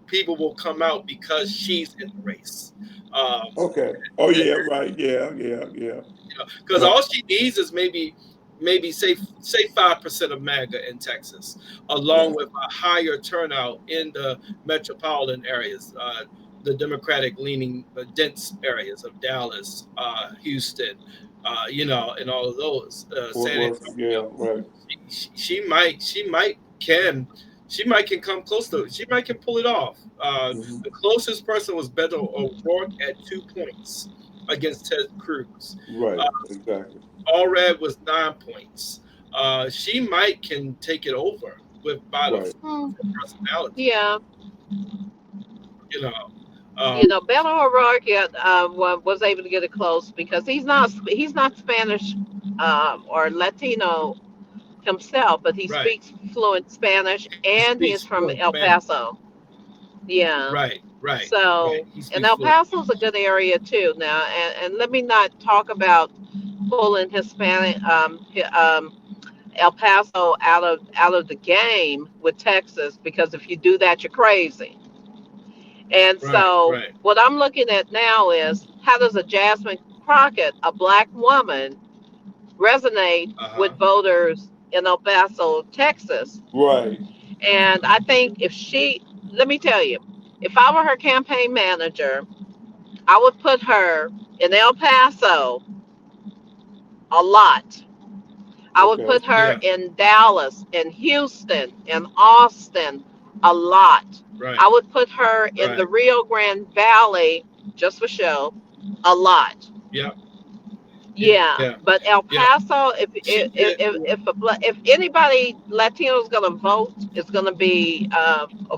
people will come out because she's in the race. Um, Okay. Oh yeah. Right. Yeah. Yeah. Yeah. because all she needs is maybe say 5% of MAGA in Texas, along Yeah. with a higher turnout in the metropolitan areas, the Democratic leaning dense areas of Dallas, Houston, and all of those, Fort San Worth. Yeah. Antonio. Right. She might can come close to it. She might can pull it off. Hmm. The closest person was Beto O'Rourke at 2 points against Ted Cruz. Right. Exactly. Allred was 9 points. She might can take it over by the Right. Hmm. personality. Yeah. You know, um, Beto O'Rourke was able to get it close because he's not Spanish or Latino himself, but he right. speaks fluent Spanish He and he is speaks from fluent El Spanish. Paso. Yeah. Right, right, right. So, He and speaks El fluent. Paso's a good area too now. And let me not talk about pulling Hispanic El Paso out of the game with Texas because if you do that, you're crazy. And Right, so, right. what I'm looking at now is how does a Jasmine Crockett, a black woman, resonate Uh with huh. voters in El Paso, Texas? Right. And I think let me tell you, if I were her campaign manager, I would put her in El Paso a lot. I would Okay. put her Yeah. in Dallas, in Houston, in Austin a lot. Right, I would put her in right. the Rio Grande Valley, just for show, a lot. Yeah, Yeah, yeah, but El yeah. Paso, She did. if anybody Latino is gonna vote, it's gonna be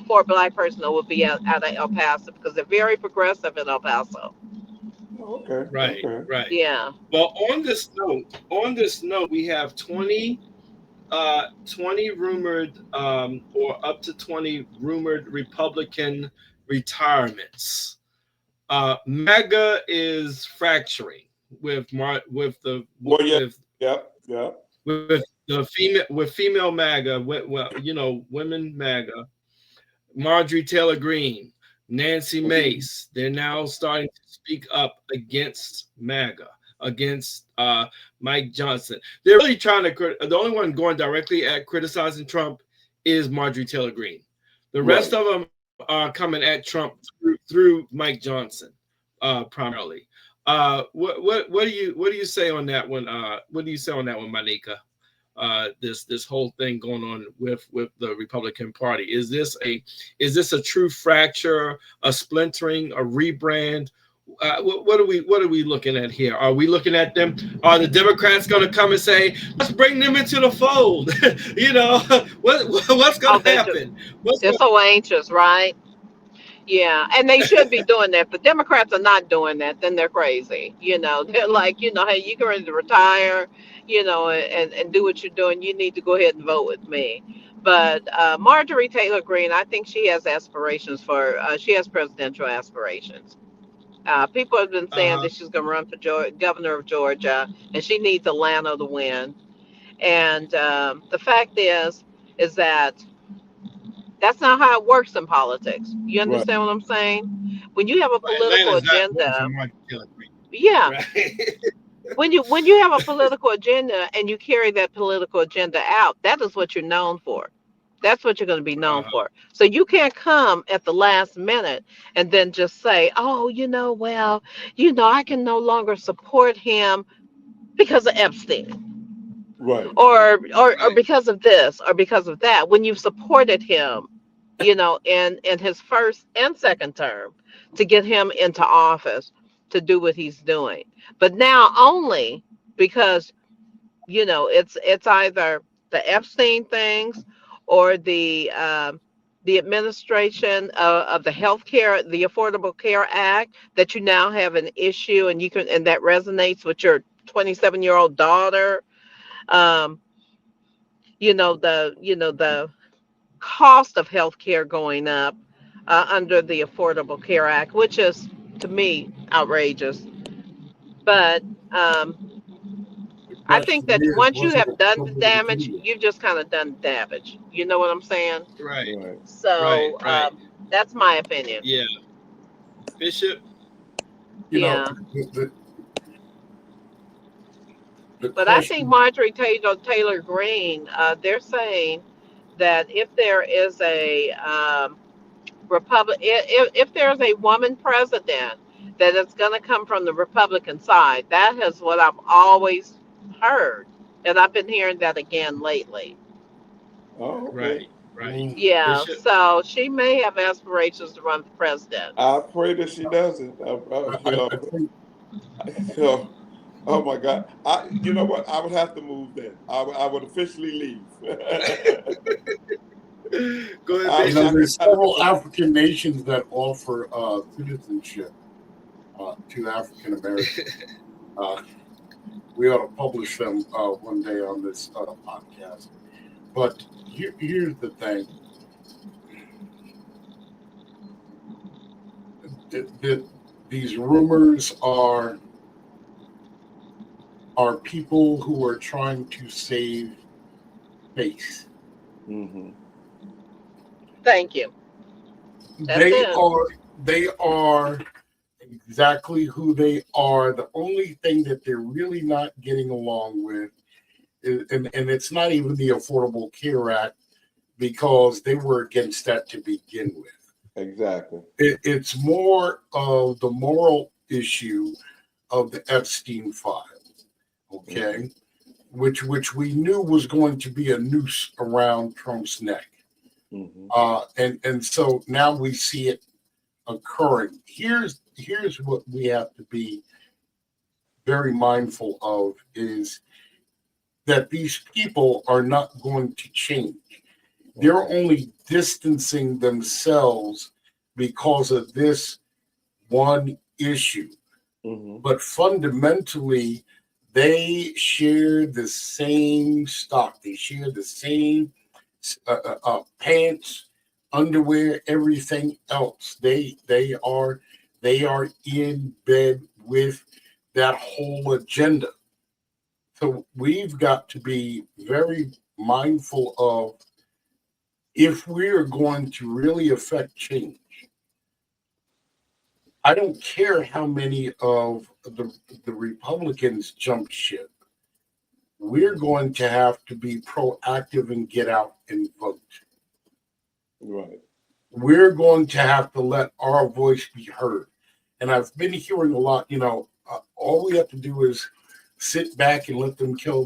for a black person that would be out of El Paso because they're very progressive in El Paso. Oh, okay. Right, Okay. right. Yeah. Well, on this note, we have 20 rumored, or up to 20 rumored Republican retirements. MAGA is fracturing Well, yeah. Yep. Yep. with female MAGA, women MAGA, Marjorie Taylor Greene, Nancy Mhm. Mace. They're now starting to speak up against MAGA, against Mike Johnson. They're really trying to. The only one going directly at criticizing Trump is Marjorie Taylor Greene. The rest Right. of them are coming at Trump through Mike Johnson, primarily. What do you say on that one? What do you say on that one, Manika? This whole thing going on with the Republican Party. Is this a true fracture, a splintering, a rebrand? What are we looking at here? Are we looking at them? Are the Democrats going to come and say, "Let's bring them into the fold"? What's Oh, going to happen? What's they're going? so anxious, right? Yeah, and they should be doing that. If the Democrats are not doing that, then they're crazy. They're like, hey, you can ready to retire, and do what you're doing. You need to go ahead and vote with me. But Marjorie Taylor Greene, I think she has presidential aspirations. People have been saying Uh that she's going to run for governor of Georgia, and she needs Atlanta to win. And the fact is that that's not how it works in politics. You Right. understand what I'm saying? When you have a political Atlanta's not voting for agenda, Marjorie Taylor Greene, yeah. right? When you have a political agenda and you carry that political agenda out, that is what you're known for. That's what you're going to be known uh, for. So you can't come at the last minute and then just say, "Oh, well, I can no longer support him because of Epstein, Right. or right. because of this, or because of that." When you've supported him, in his first and second term to get him into office to do what he's doing. But now only because, it's either the Epstein things or the the administration of the health care, the Affordable Care Act, that you now have an issue and and that resonates with your 27-year-old daughter. Um, the cost of health care going up under the Affordable Care Act, which is to me outrageous. But The I think question that is, once you was it have done the affordable to damage, begin with? you've just kind of done damage. You know what I'm saying? Right, Right. right, So right. that's my opinion. Yeah. Bishop. You know, Yeah. the But I think question, Marjorie Taylor Greene, they're saying that if there is a if there's a woman president, that it's going to come from the Republican side. That is what I've always heard, and I've been hearing that again lately. Oh, okay. Right, right. mm, Yeah, Bishop. so she may have aspirations to run for president. I pray that she doesn't. I think So, oh my God. You know what? I would have to move then. I would officially leave. Go ahead, Bishop. I there's gotta several go. African nations that offer citizenship to African Americans. Uh, we ought to publish them one day on this podcast. But here's the thing: these rumors are people who are trying to save face. Mm-hmm. Thank you. That's They it. are they are exactly who they are. The only thing that they're really not getting along with is, and it's not even the Affordable Care Act because they were against that to begin with. Exactly. It's more of the moral issue of the Epstein file, okay, which we knew was going to be a noose around Trump's neck, Mm-hmm. and so now we see it occurring. Here's what we have to be very mindful of is that these people are not going to change. They're only distancing themselves because of this one issue. Mm-hmm. But fundamentally, they share the same stock. They share the same pants, underwear, everything else. They are in bed with that whole agenda. So we've got to be very mindful of if we are going to really affect change. I don't care how many of the Republicans jump ship. We're going to have to be proactive and get out and vote. Right. We're going to have to let our voice be heard. And I've been hearing a lot, all we have to do is sit back and let them kill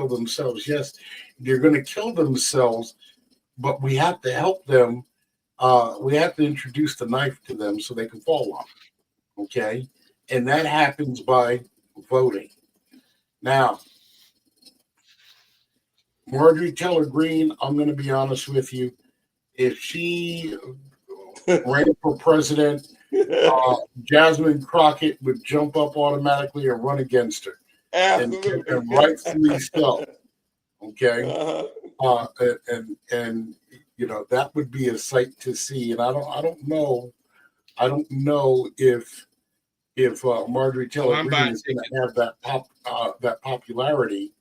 themselves. Yes, they're going to kill themselves, but we have to help them. We have to introduce the knife to them so they can fall off. Okay. And that happens by voting. Now, Marjorie Taylor Greene, I'm going to be honest with you. If she ran for president, Jasmine Crockett would jump up automatically and run against her. Absolutely. And rightfully so. Okay. Uh-huh. And that would be a sight to see. And I don't know if Marjorie Taylor I'm Greene buying is going tickets. to have that popularity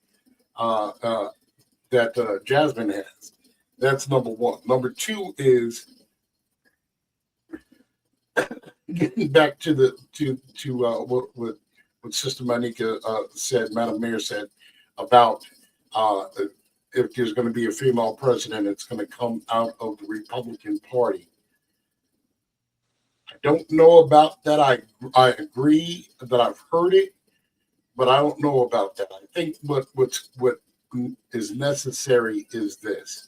that Jasmine has. That's number one. Number two is getting back to what Sister Monica said, Madam Mayor said about if there's going to be a female president, it's going to come out of the Republican Party. I don't know about that. I agree that I've heard it, but I don't know about that. I think what is necessary is this,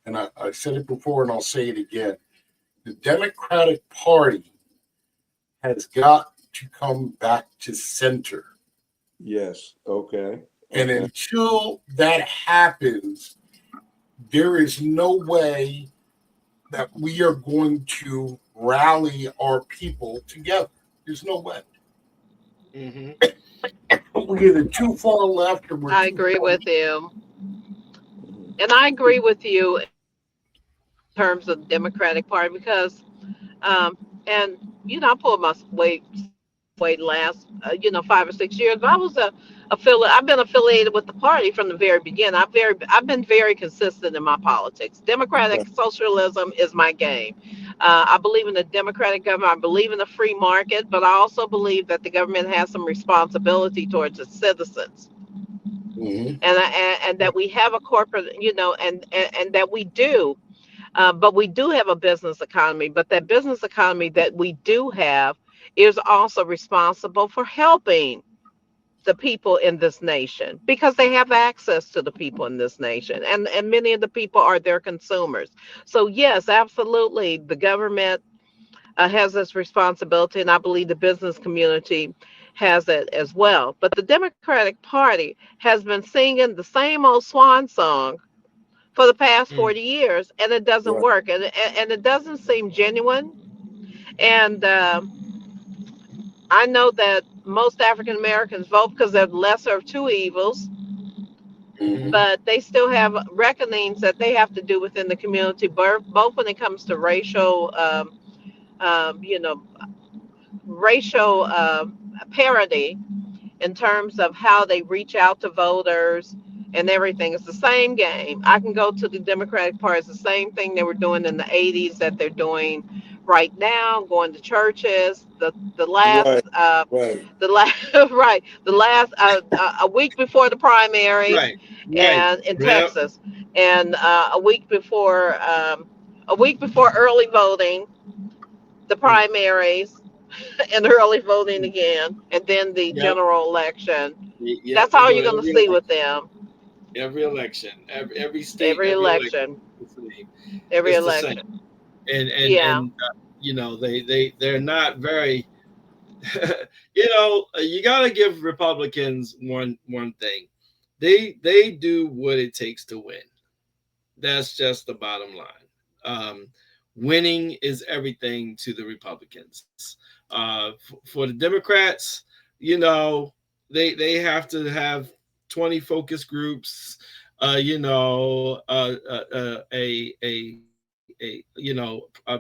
and I said it before and I'll say it again. The Democratic Party has got to come back to center. Yes. Okay. And until that happens, there is no way that we are going to rally our people together. There's no way. Mm-hmm. We're either too far left or we're I too agree far with you. And I agree with you in terms of the Democratic Party because, um, and I pulled my weight last, 5 or 6 years. But I was I've been affiliated with the party from the very beginning. I've been very consistent in my politics. Democratic socialism is my game. I believe in the democratic government. I believe in the free market, but I also believe that the government has some responsibility towards its citizens. Mhm. And that we have a corporate, and that we do, but we do have a business economy. But that business economy that we do have is also responsible for helping the people in this nation because they have access to the people in this nation, and many of the people are their consumers. So yes, absolutely, the government has this responsibility, and I believe the business community has it as well. But the Democratic Party has been singing the same old swan song for the past Mm. 40 years, and it doesn't Right. work, and it doesn't seem genuine. And I know that most African Americans vote because they're the lesser of two evils, Mm-hmm. but they still have reckonings that they have to do within the community, both when it comes to um, you know, racial parity in terms of how they reach out to voters and everything. It's the same game. I can go to the Democratic Party. It's the same thing they were doing in the 80s that they're doing right now, going to churches. The last Right. Right. the last right the last a week before the primaries Right. Right. and in Yep. Texas, and a week before early voting, the primaries, and early voting again, and then the Yep. general election. Yep. That's They all do you're it going to see with them. every election, every state, Every every election. election. It's the same. Every It's the same. election. Yeah. And they're not very. You got to give Republicans one thing. They do what it takes to win. That's just the bottom line. Winning is everything to the Republicans. For the Democrats, they have to have 20 focus groups, a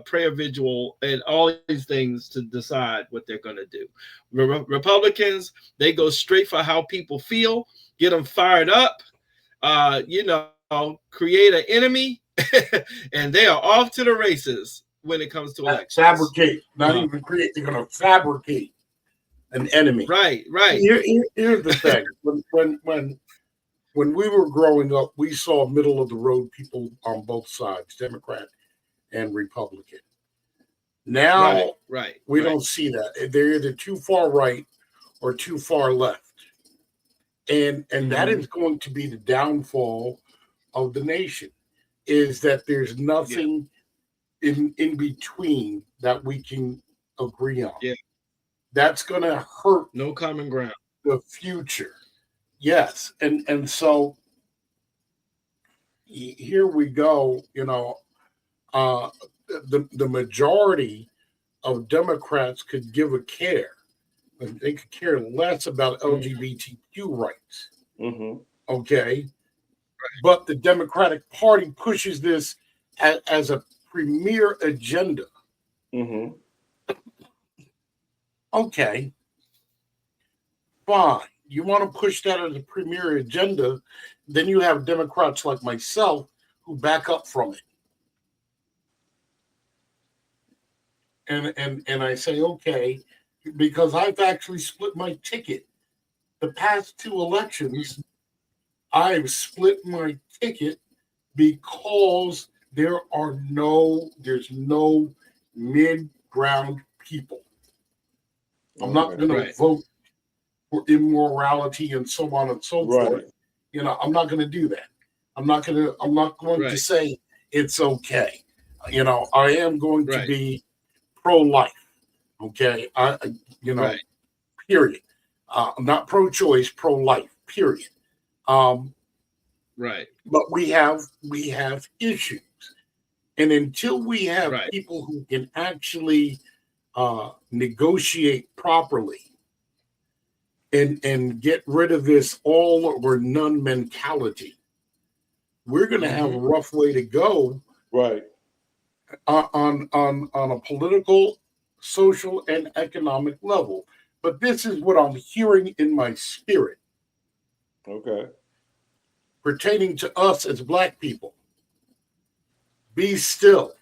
prayer vigil, and all these things to decide what they're going to do. Republicans, they go straight for how people feel, get them fired up, create an enemy, and they are off to the races when it comes to elections. Fabricate, not even create. They're going to fabricate an enemy. Right. Here's the thing: when we were growing up, we saw middle of the road people on both sides, Democrat and Republican. Now, we don't see that. They're either too far right or too far left, and that is going to be the downfall of the nation. Is that there's nothing in between that we can agree on. Yeah. That's going to hurt No common ground. the future. Yes. And so here we go, the majority of Democrats could give a care. They could care less about LGBTQ rights. Mm-hmm. Okay. But the Democratic Party pushes this as a premier agenda. Mm-hmm. Okay, fine. You want to push that as a premier agenda, then you have Democrats like myself who back up from it. And I say, okay, because I've actually split my ticket. The past two elections, I've split my ticket because there's no mid-ground people. I'm not going to vote for immorality and so on and so forth. I'm not going to do that. I'm not going to say it's okay. I am going to be pro-life. Okay. Period. I'm not pro-choice, pro-life, period. Right. But we have issues. And until we have Right. people who can actually negotiate properly and get rid of this all or none mentality, we're going to have a rough way to go. Right. On a political, social, and economic level. But this is what I'm hearing in my spirit. Okay. Pertaining to us as Black people. Be still.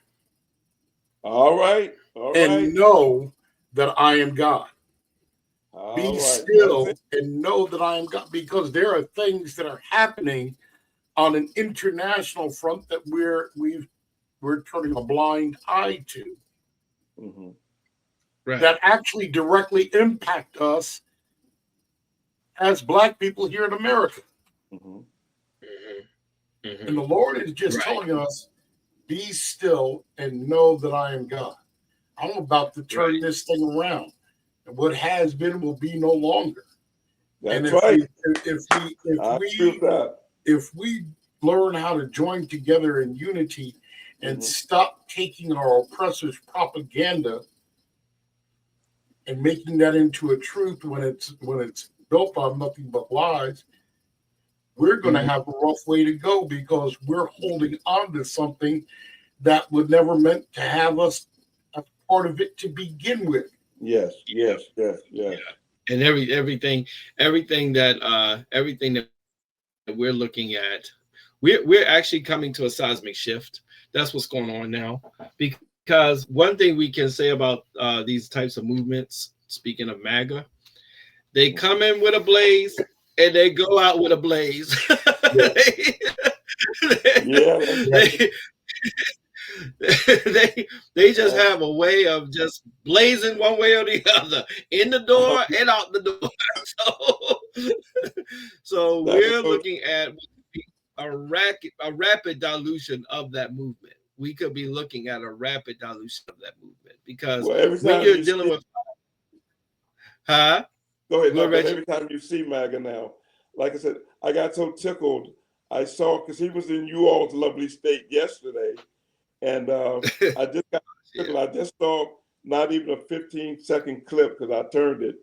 All right. All right. And know that I am God. All Be right. still and know that I am God, because there are things that are happening on an international front that we're turning a blind eye to. Mm-hmm. Right. That actually directly impact us as Black people here in America. Mm-hmm. Mm-hmm. And the Lord is just telling us, be still and know that I am God. I'm about to turn this thing around. And what has been will be no longer. That's and right. If we learn how to join together in unity and stop taking our oppressors' propaganda and making that into a truth when it's built on nothing but lies, we're going to have a rough way to go, because we're holding on to something that was never meant to have us a part of it to begin with. Yes. And everything that we're looking at, we're actually coming to a seismic shift. That's what's going on now. Because one thing we can say about these types of movements, speaking of MAGA, they come in with a blaze and they go out with a blaze. They just have a way of just blazing one way or the other, in the door and out the door. So we're looking at a rapid dilution of that movement. We could be looking at a rapid dilution of that movement, because when you're dealing with, Go ahead. No, but every time you see MAGA now, like I said, I got so tickled. I saw, because he was in you all's lovely state yesterday, and I just got tickled. I just saw not even a 15-second clip, because I turned it,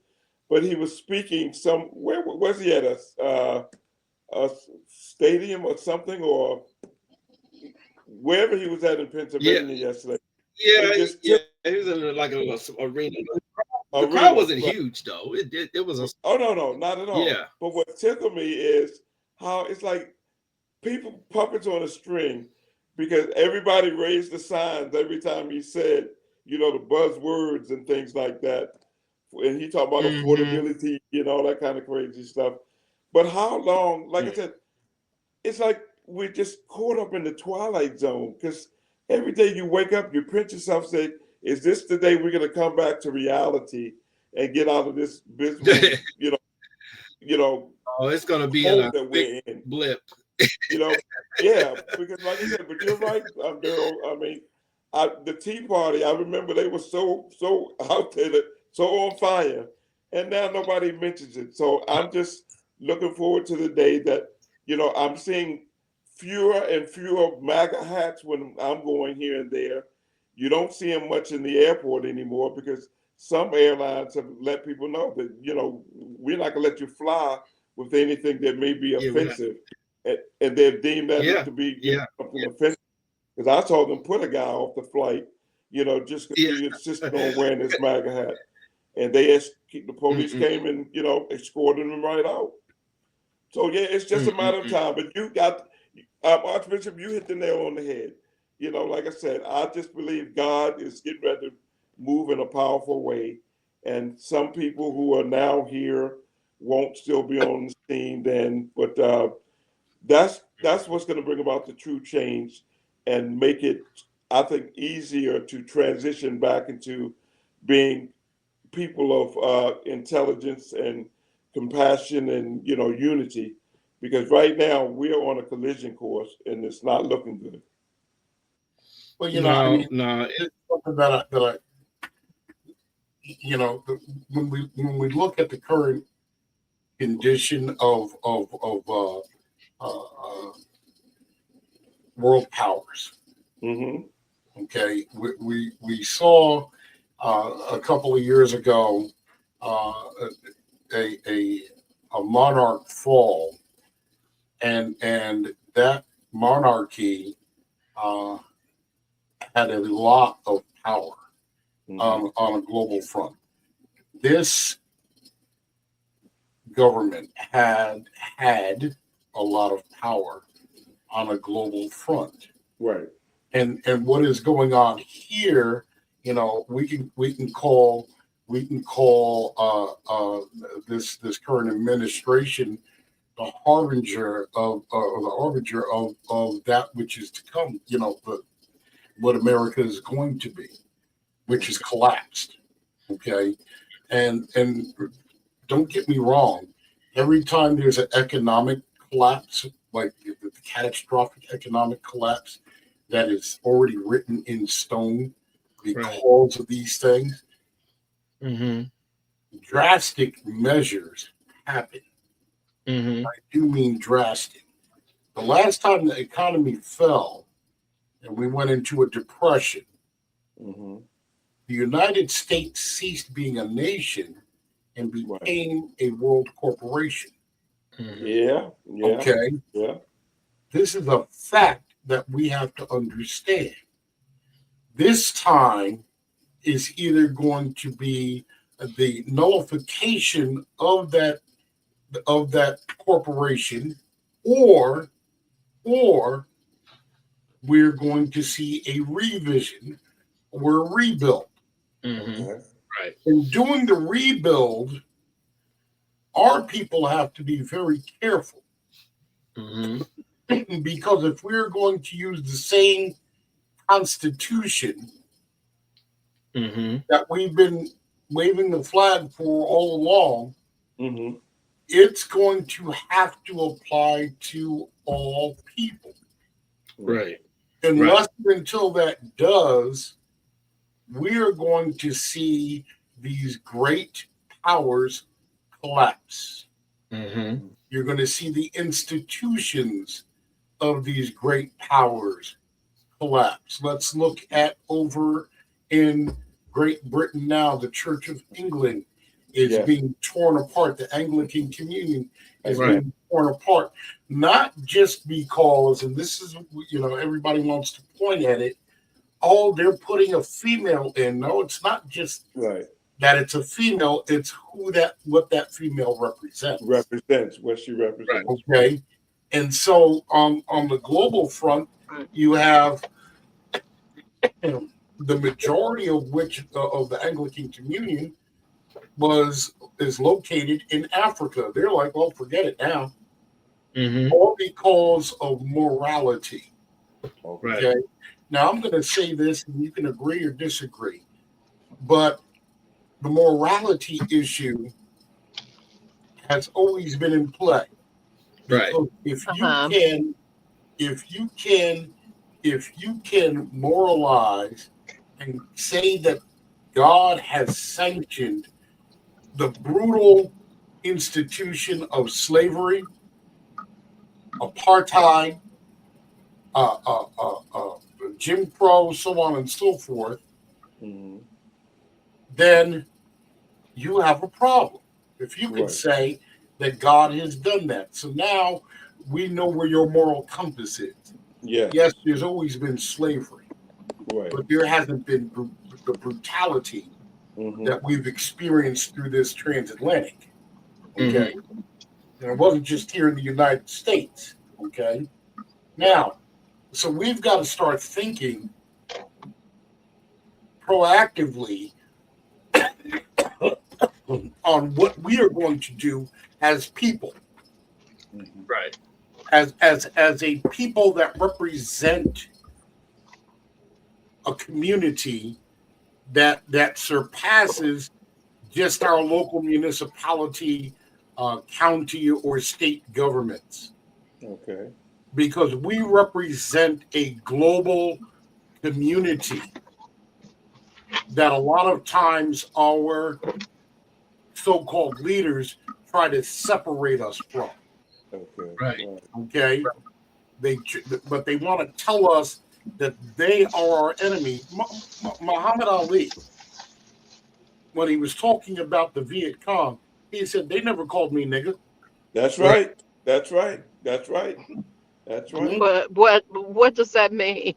but he was speaking where was he at, a stadium or something, or wherever he was at in Pennsylvania yesterday. Yeah, he was in like a arena. The crowd wasn't huge though. It was a. Oh no, not at all. Yeah. But what tickled me is how it's like people puppets on a string, because everybody raised the signs every time he said, the buzzwords and things like that. And he talked about affordability, all that kind of crazy stuff. But how long, like I said, it's like we're just caught up in the twilight zone, because every day you wake up, you pinch yourself, say, is this the day we're going to come back to reality and get out of this business, oh, it's going to be in a big blip. Yeah, because like I said, but you're right, Daryl. I mean, the Tea Party, I remember they were so out there, so on fire, and now nobody mentions it. So I'm just looking forward to the day that, I'm seeing fewer and fewer MAGA hats when I'm going here and there. You don't see them much in the airport anymore, because some airlines have let people know that, we're not going to let you fly with anything that may be offensive. And they've deemed that to be something offensive. Because I saw them put a guy off the flight, just because he insisted on wearing his MAGA hat. And the police came and, escorted him right out. So, it's just a matter of time. But you got, Archbishop, you hit the nail on the head. Like I said, I just believe God is getting ready to move in a powerful way. And some people who are now here won't still be on the scene then. But that's what's going to bring about the true change and make it, I think, easier to transition back into being people of intelligence and compassion and, unity. Because right now we're on a collision course and it's not looking good. Well, no. It's something that I when we look at the current condition of world powers. Mm-hmm. Okay, we saw a couple of years ago a monarch fall, and that monarchy had a lot of power on a global front. This government had a lot of power on a global front. Right. And what is going on here, you know, we can call this current administration the harbinger of that which is to come, you know, what America is going to be, which is collapsed. Okay. And don't get me wrong, every time there's an economic collapse, like the catastrophic economic collapse that is already written in stone because of these things, drastic measures happen. I do mean drastic. The last time the economy fell and we went into a depression, the United States ceased being a nation and became a world corporation. Yeah. Okay. Yeah. This is a fact that we have to understand. This time is either going to be the nullification of that corporation, or we're going to see a revision or a rebuild. Okay. Right. In doing the rebuild, our people have to be very careful. Because if we're going to use the same constitution that we've been waving the flag for all along, it's going to have to apply to all people. Right. Unless until that does, we are going to see these great powers collapse. You're going to see the institutions of these great powers collapse. Let's look at over in Great Britain now. The Church of England is being torn apart. The Anglican Communion is being torn apart. Not just because, and this is, you know, everybody wants to point at it, oh, they're putting a female in. No, it's not just that it's a female, it's what that female represents. What she represents. Okay. And so on the global front, you have the majority of which of the Anglican Communion is located in Africa. They're like, well, forget it now. All because of morality. Okay. Now I'm going to say this, and you can agree or disagree, but the morality issue has always been in play. Because if you can moralize and say that God has sanctioned the brutal institution of slavery, apartheid, Jim Crow, so on and so forth, then you have a problem. If you could say that God has done that. So now we know where your moral compass is. Yes, there's always been slavery, but there hasn't been the brutality that we've experienced through this transatlantic. Okay. And it wasn't just here in the United States. Okay. Now, so we've got to start thinking proactively on what we are going to do as people. As a people that represent a community that surpasses just our local municipality, county, or state governments. Okay. Because we represent a global community that a lot of times our so-called leaders try to separate us from. Okay. Right. Okay, but they want to tell us that they are our enemy. Muhammad Ali, when he was talking about the Viet Cong, he said they never called me nigga. That's Right. right. That's right. That's right. That's right. What does that mean?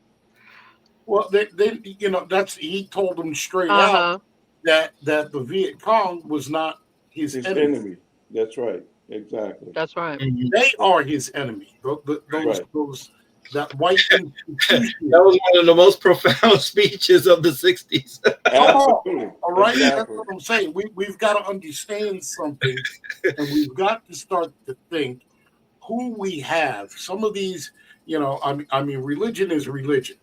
Well, that's he told them straight out Uh-huh. that the Viet Cong was not his His enemy. enemy. That's right. Exactly. That's right. Mhm. They are his enemy. Right. Those that white institution. That was one of the most profound speeches of the 60s. Come on, Absolutely. all right. That's Exactly. what I'm saying. We've got to understand something, and we've got to start to think who we have. Some of these, I mean, religion is religion,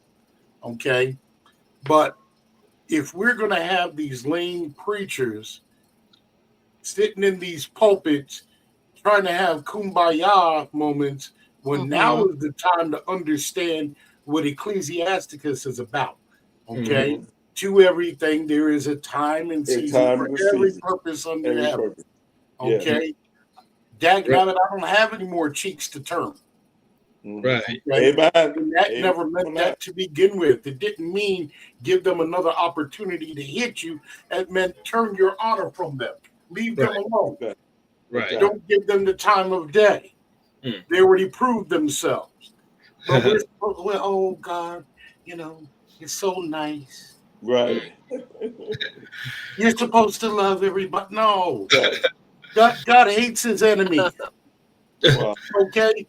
okay, but if we're going to have these lame preachers sitting in these pulpits trying to have kumbaya moments when now Mm-hmm. is the time to understand what Ecclesiasticus is about. Okay. Mhm. To everything, there is a time and In season time for and a every season. purpose under Every heaven. purpose. Yes. Okay. Dag Right. nabbit, I don't have any more cheeks to turn. Mhm. Right. Okay. Amen. And that Amen never on meant that. that to begin with. It didn't mean give them another opportunity to hit you. It meant turn your honor from them. Leave them Right. alone. Okay. Right. Exactly. Don't give them the time of day. Mm. They already proved themselves. But we're oh God, it's so nice. Right. You're supposed to love everybody. No, Right. God hates his enemy. Wow. Okay,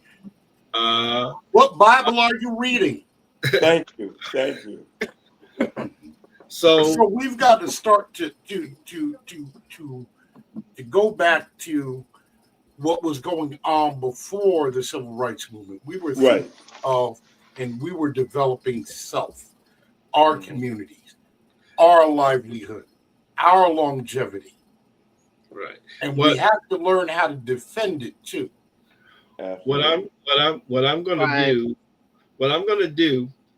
uh, what Bible are you reading? Thank you. Thank you. so So we've got to start to go back to what was going on before the civil rights movement. We were Right. thinking of, and we were developing self, our Mhm. communities, our livelihood, our longevity. right. And we What have to learn how to defend it too. Absolutely. what I'm gonna Right. do,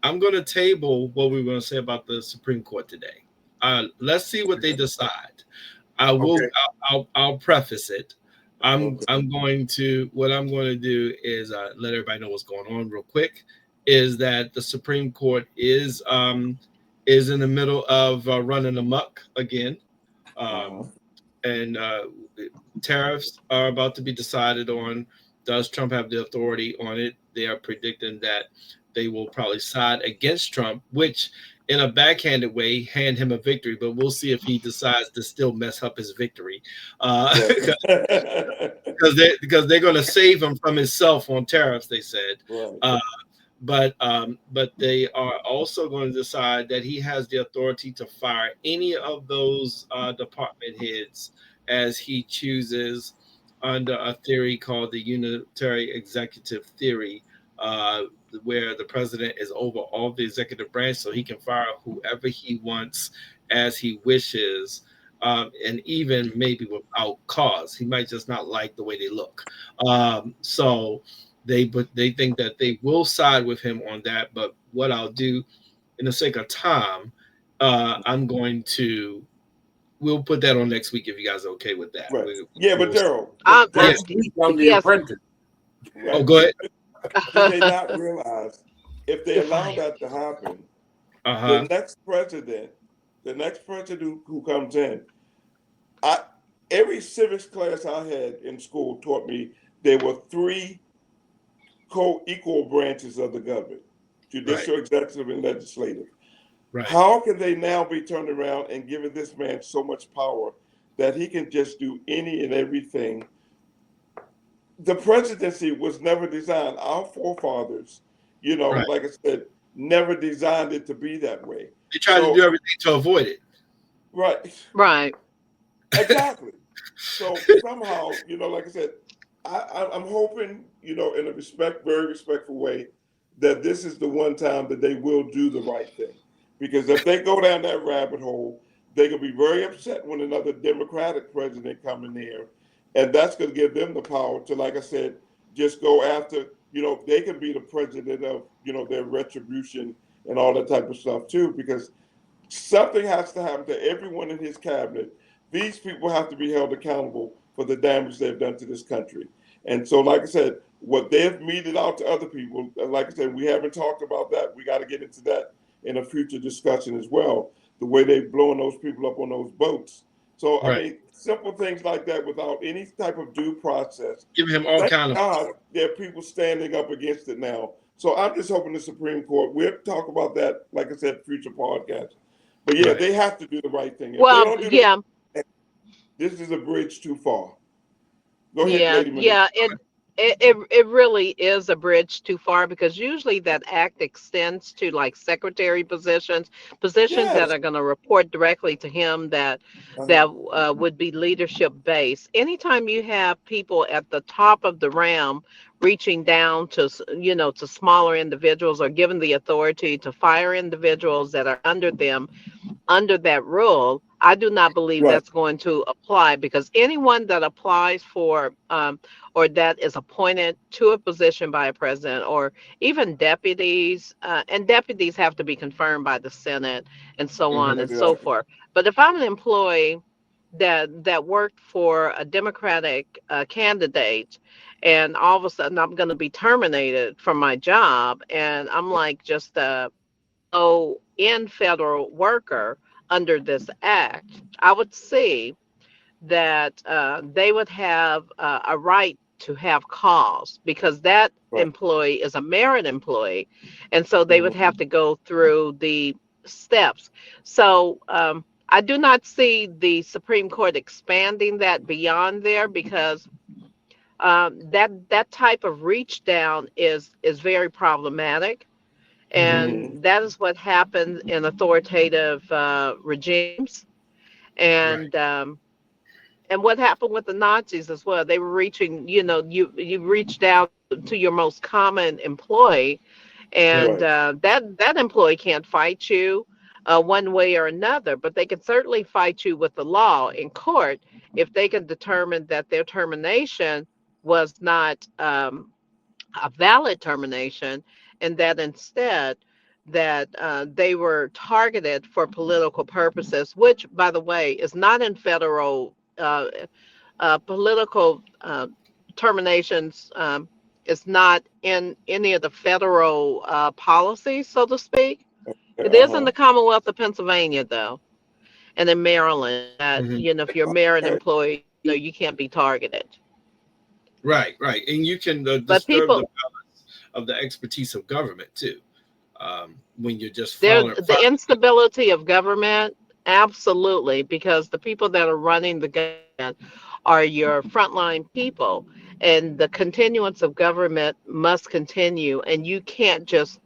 I'm gonna table what we were gonna say about the Supreme Court today. Let's see what they decide. I will. Okay. I'll preface it. Okay. I'm going to. What I'm going to do is let everybody know what's going on real quick. Is that the Supreme Court is in the middle of running amok again, Uh-huh. and tariffs are about to be decided on. Does Trump have the authority on it? They are predicting that they will probably side against Trump, which in a backhanded way hand him a victory, but we'll see if he decides to still mess up his victory. Right. Because they're going to save him from himself on tariffs, they said. Right. But they are also going to decide that he has the authority to fire any of those department heads as he chooses under a theory called the unitary executive theory, uh, where the president is over all the executive branch, so he can fire whoever he wants as he wishes, and even maybe without cause. He might just not like the way they look. So they think that they will side with him on that. But what I'll do, in the sake of time, I'm going to we'll put that on next week if you guys are okay with that. Right. Yeah, but We'll, Daryl, yeah. Next week on the Yes. apprentice. right. Oh, go ahead. Do they not realize if they allow Define. that to happen, Uh-huh. the next president who comes in, I every civics class I had in school taught me there were three co-equal branches of the government: judicial, executive, and legislative. Right. How can they now be turned around and giving this man so much power that he can just do any and everything? The presidency was never designed. Our forefathers, Right. like I said, never designed it to be that way. They try to do everything to avoid it. Right, Right. exactly. So somehow, like I said, I'm hoping, in a very respectful way, that this is the one time that they will do the right thing. Because if they go down that rabbit hole, they're gonna be very upset when another Democratic president come in there, and that's gonna give them the power to, like I said, just go after. They can be the president of their retribution and all that type of stuff too. Because something has to happen to everyone in his cabinet. These people have to be held accountable for the damage they've done to this country. And so, like I said, what they've meted out to other people, like I said, we haven't talked about that. We got to get into that in a future discussion as well. The way they've blown those people up on those boats. So, I Right. mean, simple things like that without any type of due process. Giving him all Thank kind of. God there are people standing up against it now. So I'm just hoping the Supreme Court, we'll talk about that, like I said, future podcasts. But yeah, Right. they have to do the right thing. If they Well, don't do the yeah, right thing, this is a bridge too far. Go ahead, yeah, Lady Monique. yeah. It really is a bridge too far because usually that act extends to like secretary positions, positions that Yes. are going to report directly to him Uh-huh. that would be leadership based. Anytime you have people at the top of the realm reaching down to to smaller individuals or given the authority to fire individuals that are under them under that rule, I do not believe Right. that's going to apply because anyone that applies for or that is appointed to a position by a president or even deputies, and deputies have to be confirmed by the Senate and so on Mhm. and That's so right. forth. But if I'm an employee that worked for a Democratic candidate, and all of a sudden I'm going to be terminated from my job, and I'm like just a in federal worker under this act, I would see that they would have a right to have cause because that Right. employee is a merit employee. And so they would Mhm. have to go through the steps. So I do not see the Supreme Court expanding that beyond there because that type of reach down is very problematic, Mhm. and Mhm. that is what happens in authoritative regimes. Right. And what happened with the Nazis as well? They were reaching, you reached out to your most common employee, and Right. that employee can't fight you one way or another, but they can certainly fight you with the law in court if they can determine that their termination was not a valid termination, and that instead that they were targeted for political purposes, which, by the way, is not in federal political terminations. Is not in any of the federal policies, so to speak. It is in Uh-huh. the Commonwealth of Pennsylvania, though, and in Maryland. That Mhm. if you're a merit Okay. employee, you can't be targeted. Right. Right. And you can But disturb the people, balance of the expertise of government too, when you're just there following. the instability of government, absolutely, because the people that are running the government are your frontline people, and the continuance of government must continue, and you can't just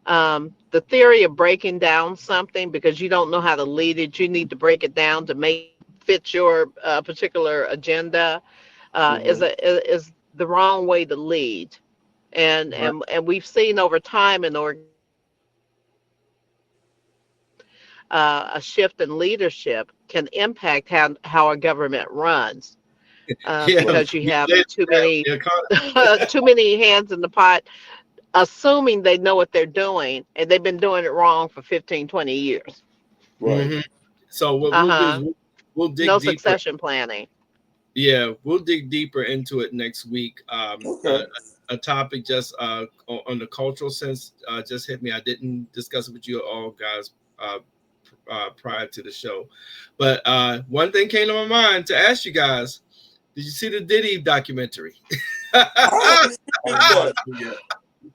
the theory of breaking down something because you don't know how to lead it. You need to break it down to make it fit your particular agenda. Mhm. Is the wrong way to lead, and Right. and we've seen over time in a shift in leadership can impact how a government runs Yeah. because you You have live too that many the economy. too many hands in the pot, assuming they know what they're doing and they've been doing it wrong for 15, 20 years. Right. Mhm. So what we'll do is Uh-huh. we'll dig No deeper. succession planning. Yeah, we'll dig deeper into it next week. Okay. A topic just on the cultural sense just hit me. I didn't discuss it with you all guys prior to the show, but one thing came to my mind to ask you guys: did you see the Diddy documentary? I haven't seen I it didn't yet. watch it yet.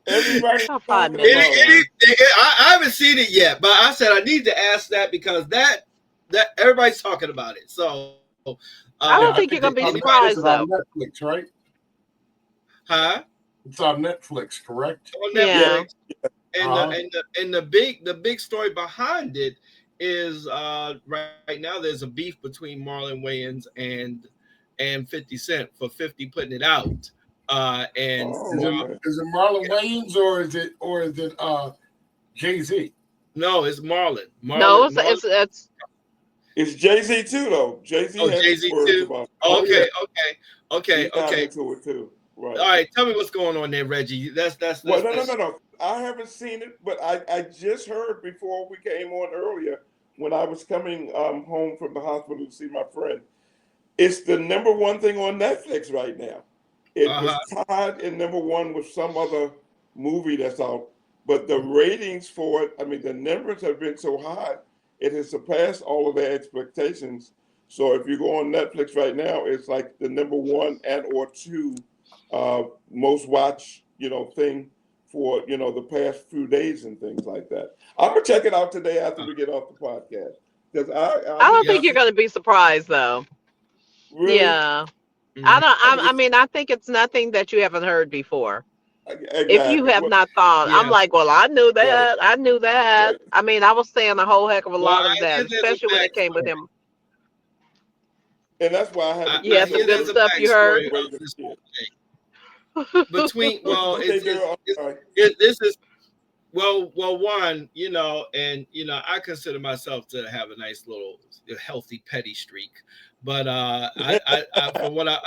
Everybody's About five talking minutes, about it. John. I haven't seen it yet, but I said I need to ask that because that everybody's talking about it. So, I Yeah, don't I think did you're think going to be anybody? it's surprised, on though. Netflix, right? Huh? It's on Netflix, correct? On Yeah. Yeah. Netflix. And Uh-huh. the big story behind it is right now there's a beef between Marlon Wayans and 50 Cent for 50 putting it out. And Is Oh, it okay. is it Marlon Wayans or is it Jay-Z? no, it's Marlon. No, Marlon. it's It's Jay-Z too, though. Jay-Z Oh, has Jay some Z words too. about it. Oh yeah, Okay. he's not into it too. All Right. right, tell me what's going on there, Reggie. Well, no, no, That's no, no. I haven't seen it, but I just heard before we came on earlier when I was coming home from the hospital to see my friend. It's the number one thing on Netflix right now. It was Uh-huh. tied in #1 with some other movie that's out, but the ratings for it, I mean, the numbers have been so high, it has surpassed all of their expectations. So if you go on Netflix right now, it's like the #1 and or 2 most watched, thing for the past few days and things like that. I'm gonna check it out today after we get off the podcast because I I don't need to Yeah. think you're see. going to be surprised though. Really, Yeah. I Mhm. don't. I mean, I mean, I think it's nothing that you haven't heard before. If you exactly. have Well, not thought, I'm Yeah. like, well, I knew right, that. I knew that. right. I mean, I was saying a whole heck of a Well, lot I of that, hear there's a especially when it came with backstory. him. And that's why I had to Yeah, be I some hear so good there's a early stuff you backstory heard. to raise of the this kid. whole thing. Between What well, you say, Daryl? I'm sorry. this is well, one, and I consider myself to have a nice little healthy petty streak, but I from what I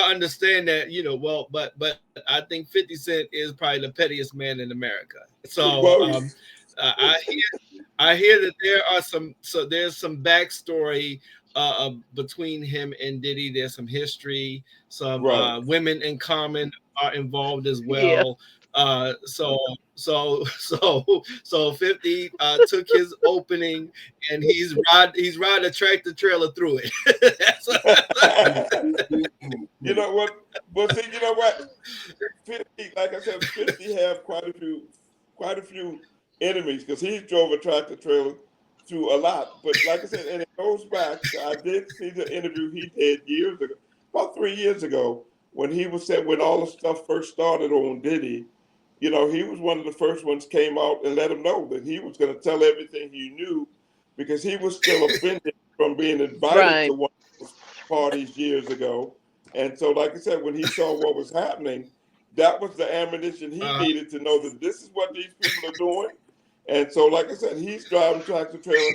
understand that but I think 50 Cent is probably the pettiest man in America. So Well, I hear that there's some backstory between him and Diddy. There's some history. Some right. women in common are involved as Yeah. well. So 50 took his opening and he's riding a tractor trailer through it. You know what? Well, see, you know what? 50, like I said, 50 have quite a few enemies because he drove a tractor trailer through a lot. But like I said, and it goes back. I did see the interview he did years ago, about 3 years ago, when he was said when all the stuff first started on Diddy. He was one of the first ones came out and let him know that he was going to tell everything he knew because he was still offended from being invited Right. to one of those parties years ago. And so, like I said, when he saw what was happening, that was the ammunition he uh, needed to know that this is what these people are doing. And so, like I said, he's driving tractor trailer.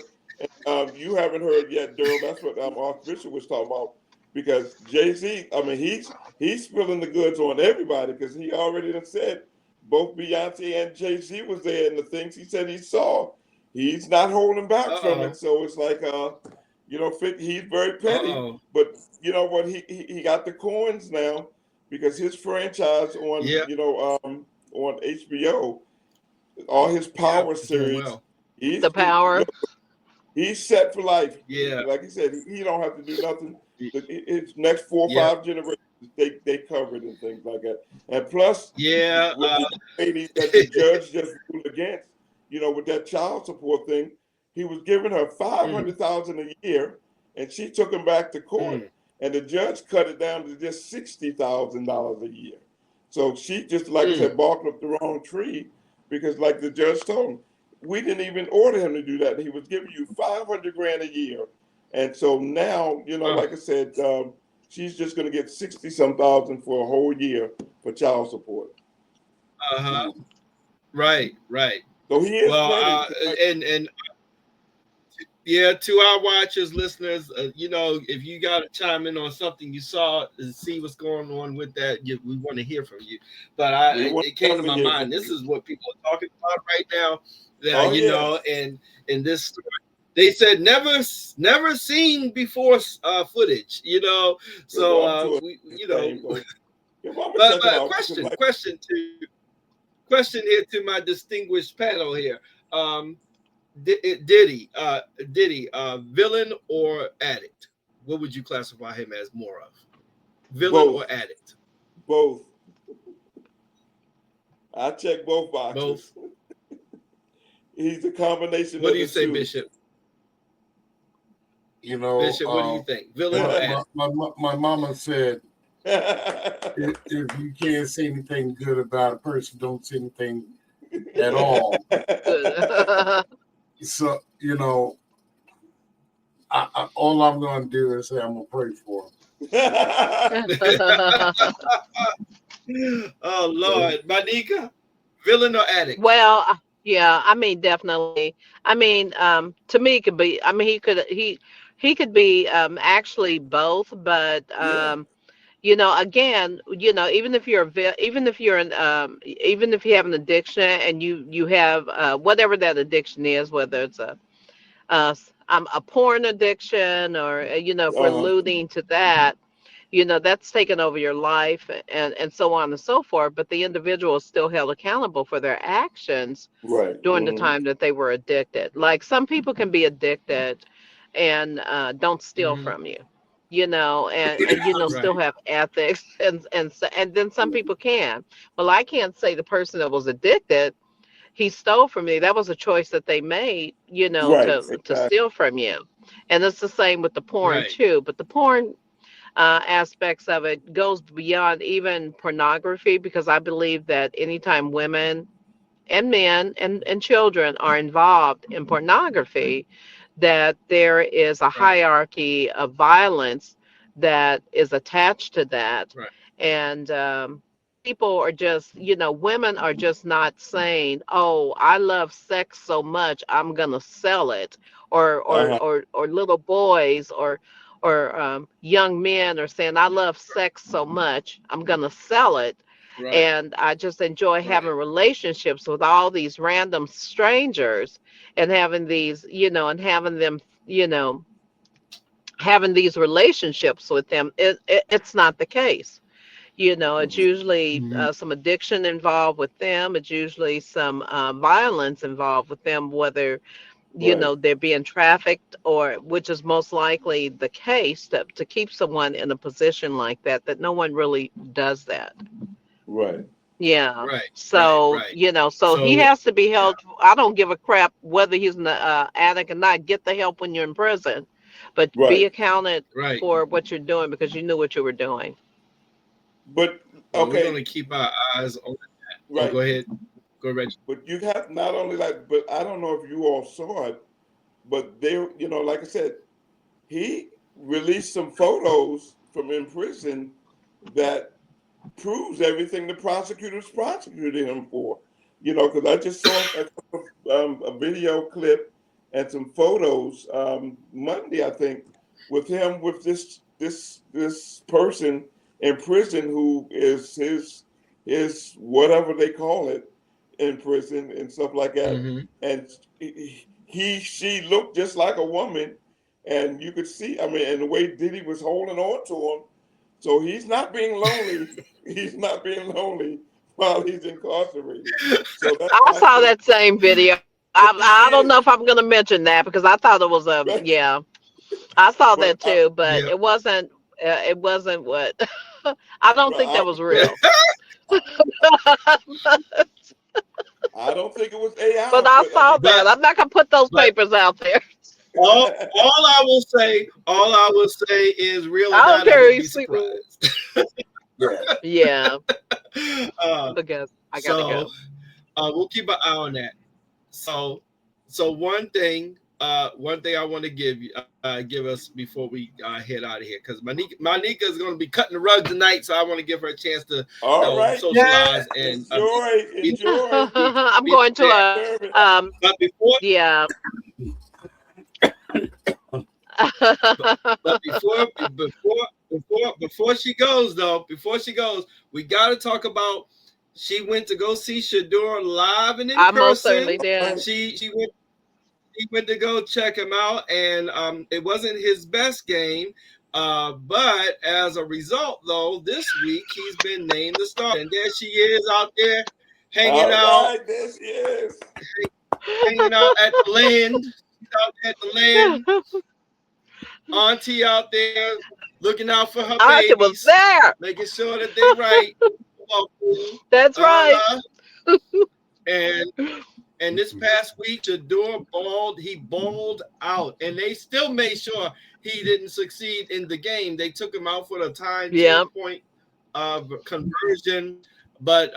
And, you haven't heard yet, Daryl. That's what Archbishop was talking about. Because Jay-Z, I mean, he's spilling the goods on everybody because he already done said both Beyonce and Jay-Z was there, and the things he said he saw, he's not holding back from uh-oh. it. So it's like, he's very petty, Uh-oh. but you know what? He got the coins now because his franchise on Yeah. on HBO, all his Yeah. Power Doing series, well. The power. he's set for life. Yeah. Like he said, he don't have to do nothing. His next 4 or 5 generations, they covered and things like that. And plus, Yeah. with the lady that the judge just ruled against, with that child support thing, he was giving her five mm, hundred thousand a year, and she took him back to court, mm, and the judge cut it down to just $60,000 a year. So she just, like I mm. said, barked up the wrong tree because, like the judge told him, we didn't even order him to do that. He was giving you 500 grand a year, and so now, Oh, like I said, she's just going to get 60 some thousand for a whole year for child support. uh-huh. Right. So he is Well, petty. Like, and yeah, to our watchers, listeners, if you got to chime in on something you saw and see what's going on with that, we want to hear from you. But we want it came to to my hear from mind. This you. is what people are talking about right now. That Oh yeah, and in this story, they said never seen before footage. So well, I'm sure we it's the same. But yeah, well, I'm gonna but check it out. question here to my distinguished panel here. Um, Diddy, villain or addict? What would you classify him as more of? Villain or Both, addict? both. I check both Both. boxes. He's a combination What of do you the say, two. Bishop? You know, Bishop, what do you think? Villain or my, addict? my mama said, if you can't say anything good about a person, don't say anything at all. Good. So, all I'm going to do is say I'm going to pray for Oh Lord, Manika, villain or addict? Well, yeah, I mean, definitely. I mean, to me, it could be. I mean, he could be actually both, but Yeah. again, even if you're even if you have an addiction and you have whatever that addiction is, whether it's a porn addiction or if we're Uh-huh. alluding to that, that's taken over your life and so on and so forth. But the individual is still held accountable for their actions Right. during the time that they were addicted. Like some people can be addicted and don't steal from you, and still Right. have ethics, and then some people can. Well, I can't say the person that was addicted, he stole from me. That was a choice that they made, Right. to steal from you. And it's the same with the porn Right. too. But the porn aspects of it goes beyond even pornography, because I believe that anytime women and men and children are involved in pornography, that there is a Right. hierarchy of violence that is attached to that. Right. And people are just, women are just not saying, oh, I love sex so much, I'm going to sell it. Uh-huh. Or little boys or young men are saying, I love sex so much, I'm going to sell it. Right. And I just enjoy having Right. relationships with all these random strangers and having these, and having them, having these relationships with them. It's not the case. It's usually Mhm. some addiction involved with them. It's usually some violence involved with them, whether, Right. they're being trafficked, or which is most likely the case, to keep someone in a position like that no one really does that. Right. Yeah. Right. Right. So, Right. so he So has to be yeah. held. I don't give a crap whether he's an addict or not. Get the help when you're in prison, but be Right. accounted Right. for what you're doing, because you knew what you were doing. But Well, we're okay. gonna keep our eyes on that. Oh, Right. go ahead. Go, Reggie. But you have not only like, but I don't know if you all saw it, but they, like I said, he released some photos from in prison that proves everything the prosecutors prosecuted him for. Because I just saw a video clip and some photos Monday, I think, with him with this person in prison who is his whatever they call it in prison and stuff like that. Mm-hmm. And she looked just like a woman, and you could see. I mean, and the way Diddy was holding on to him. So he's not being lonely. He's not being lonely while he's incarcerated. So that's I why I saw say that same video. I don't know if I'm going to mention that, because I thought it was right. yeah, I saw But that too, but Yeah. it wasn't. It wasn't what. I don't think that was real. I don't think it was AI, But I but I saw mean, that. But I'm not going to put those but papers out there. all I will say is real or I don't not, I care. wouldn't be He's sweet. surprised. yeah, Yeah, uh, because I got to so go. we'll keep an eye on that. So one thing I want to give us before we head out of here, because Monica is going to be cutting the rug tonight, so I want to give her a chance to all right, socialize and enjoy. I'm be going to prepared. Service. But before yeah. but before she goes, we got to talk about, she went to go see Shador live and in I most person. certainly did. She went to go check him out, and it wasn't his best game. But as a result, though, this week he's been named the starter, and there she is out there hanging All out, right, there she is. hanging out at the land. She's out at the land. Auntie out there looking out for her Auntie was babies, there. making sure that they right. That's right. And this past week, Shador balled out, and they still made sure he didn't succeed in the game. They took him out for the time Yeah. point of conversion, but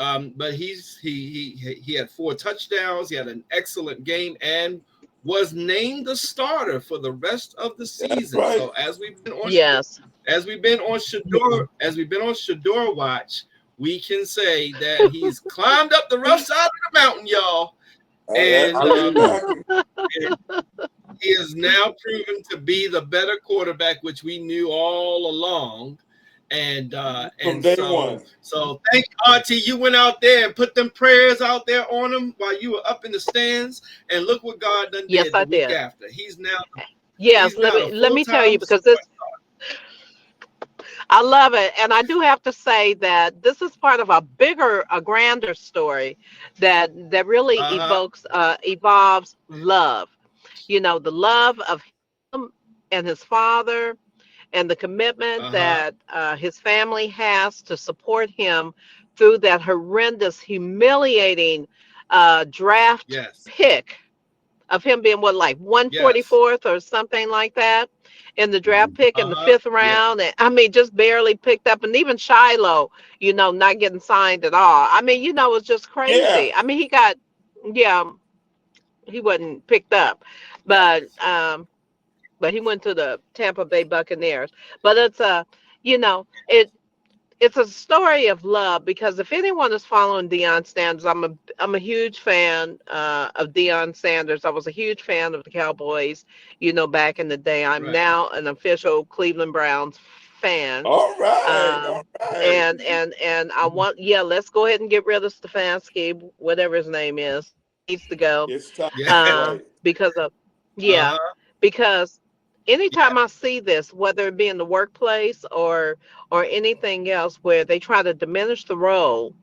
he had 4 touchdowns. He had an excellent game and was named the starter for the rest of the season. Right. So as we've been on Shador watch, we can say that he's climbed up the rough side of the mountain, y'all. And he is now proven to be the better quarterback, which we knew all along. And From day one. So thank you, Auntie. You went out there and put them prayers out there on him while you were up in the stands. And look what God done Yes, did I the week did. After. He's now Yes, let me tell you, because I love it. And I do have to say that this is part of a grander story that really evolves love. You know, the love of him and his father, and the commitment that his family has to support him through that horrendous, humiliating draft Yes. pick of him being what, like Yes. 144th or something like that in the draft pick in the fifth Yeah. round. And I mean, just barely picked up. And even Shiloh, you know, not getting signed at all. I mean, you know, it's just Yeah. crazy. I mean, yeah, he wasn't picked up, but he went to the Tampa Bay Buccaneers. But it's you know, it's a story of love, because if anyone is following Deion Sanders, I'm a huge fan of Deion Sanders. I was a huge fan of the Cowboys, you know, back in the day. I'm Right. now an official Cleveland Browns fan. All right. Um, All right. and I want, yeah, let's go ahead and get rid of Stefanski, whatever his name is, needs to go. It's time. Yeah. Right. Because of, yeah, Uh-huh. because Yeah. anytime I see this, whether it be in the workplace or anything else, where they try to diminish the role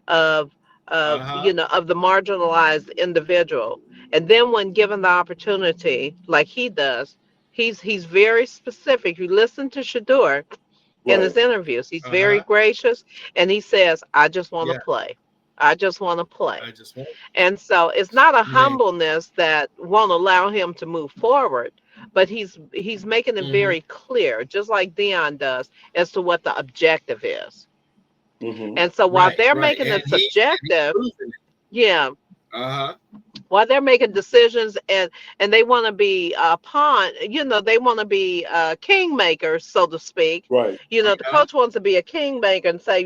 of Uh-huh. of the marginalized individual, and then when given the opportunity, like he does, he's very specific. You listen to Shador in his Right. interviews; he's very Uh-huh. gracious, and he says, "I just want to Yeah. play. I just want to play." I just want And so it's not a man. humbleness that won't allow him to move forward, but he's making it Mm-hmm. very clear, just like Dion does, as to what the objective is. Mm-hmm. And so while Right, they're right. making And it he's subjective, proving it. yeah, Uh-huh. while they're making decisions, and they want to be pawn, you know, they want to be kingmakers, so to speak. Right. You know, the Yeah. coach wants to be a kingmaker and say,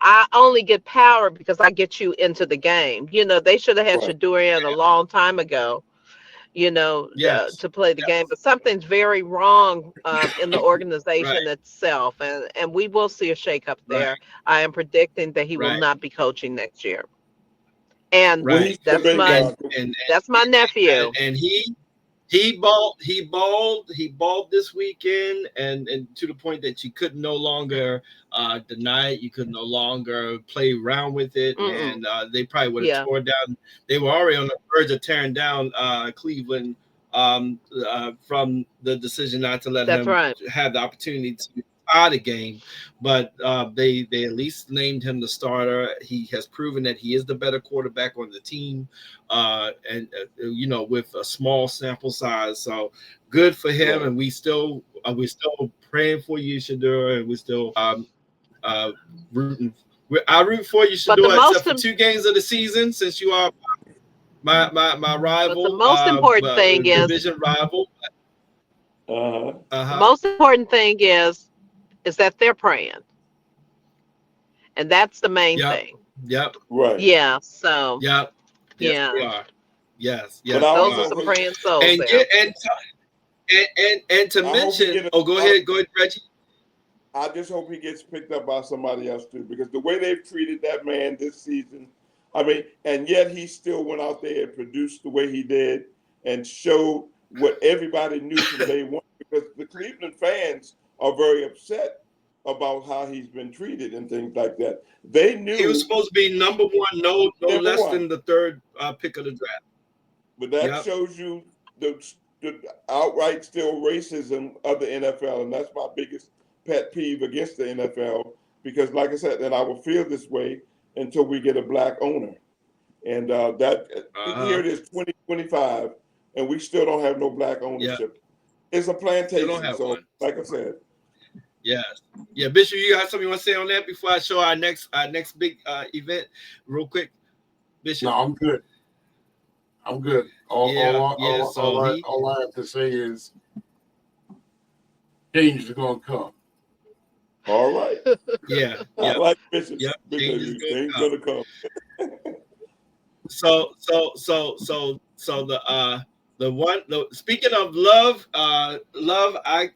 I only get power because I get you into the game. You know, they should have had Right. Shadur in a long time ago, Yes. to play the game. Yes. But something's very wrong in the Right. organization itself, and we will see a shakeup Right. there. I am predicting that he will Right. not be coaching next year, and Well, Right. he's the big And guy. and that's my nephew. and he balled this weekend, and to the point that you could no longer deny it. You could no longer play around with it, Mm-mm. and they probably would have Yeah, torn down. They were already on the verge of tearing down Cleveland from the decision not to let that's him right. have the opportunity to tie the game. But they at least named him the starter. He has proven that he is the better quarterback on the team, and with a small sample size. So good for him, Right. and we're still praying for you, Shadura, and we're still rooting. I root for you, But the Shadura, except most for 2 games of the season, since you are my but the rival, most important thing is division rival. Uh-huh. the Uh-huh. most important thing is that they're praying, and that's the main Yep. thing. Yep. Right. Yeah. So Yep. Yes, yeah, we are. Yes. But Yes, I we those also are are. some hope praying souls And there. get and to I hope he mention, get oh, go I, ahead, Reggie. I just hope he gets picked up by somebody else too, because the way they've treated that man this season, I mean, and yet he still went out there and produced the way he did and showed what everybody knew from day one. Because the Cleveland fans are very upset about how he's been treated and things like that. They He was knew supposed to be number one, no number less one, than the third pick of the draft. but that Yep. shows you the outright still racism of the NFL, and that's my biggest pet peeve against the NFL. Because, like I said, and I will feel this way until we get a black owner, and that here Uh-huh. it is, 2025, and we still don't have no black Yep. ownership. It's a Still don't plantation, have so one. like I said, Yes. Yeah, Bishop, you got something you want to say on that before I show our next big event real quick, Bishop? No, I'm good. I'm good. Yeah. So All I have to say is change is going to come. all right. yeah. I Yep. like Bishop's Yep. Change is gonna things come. gonna come. So speaking of love, I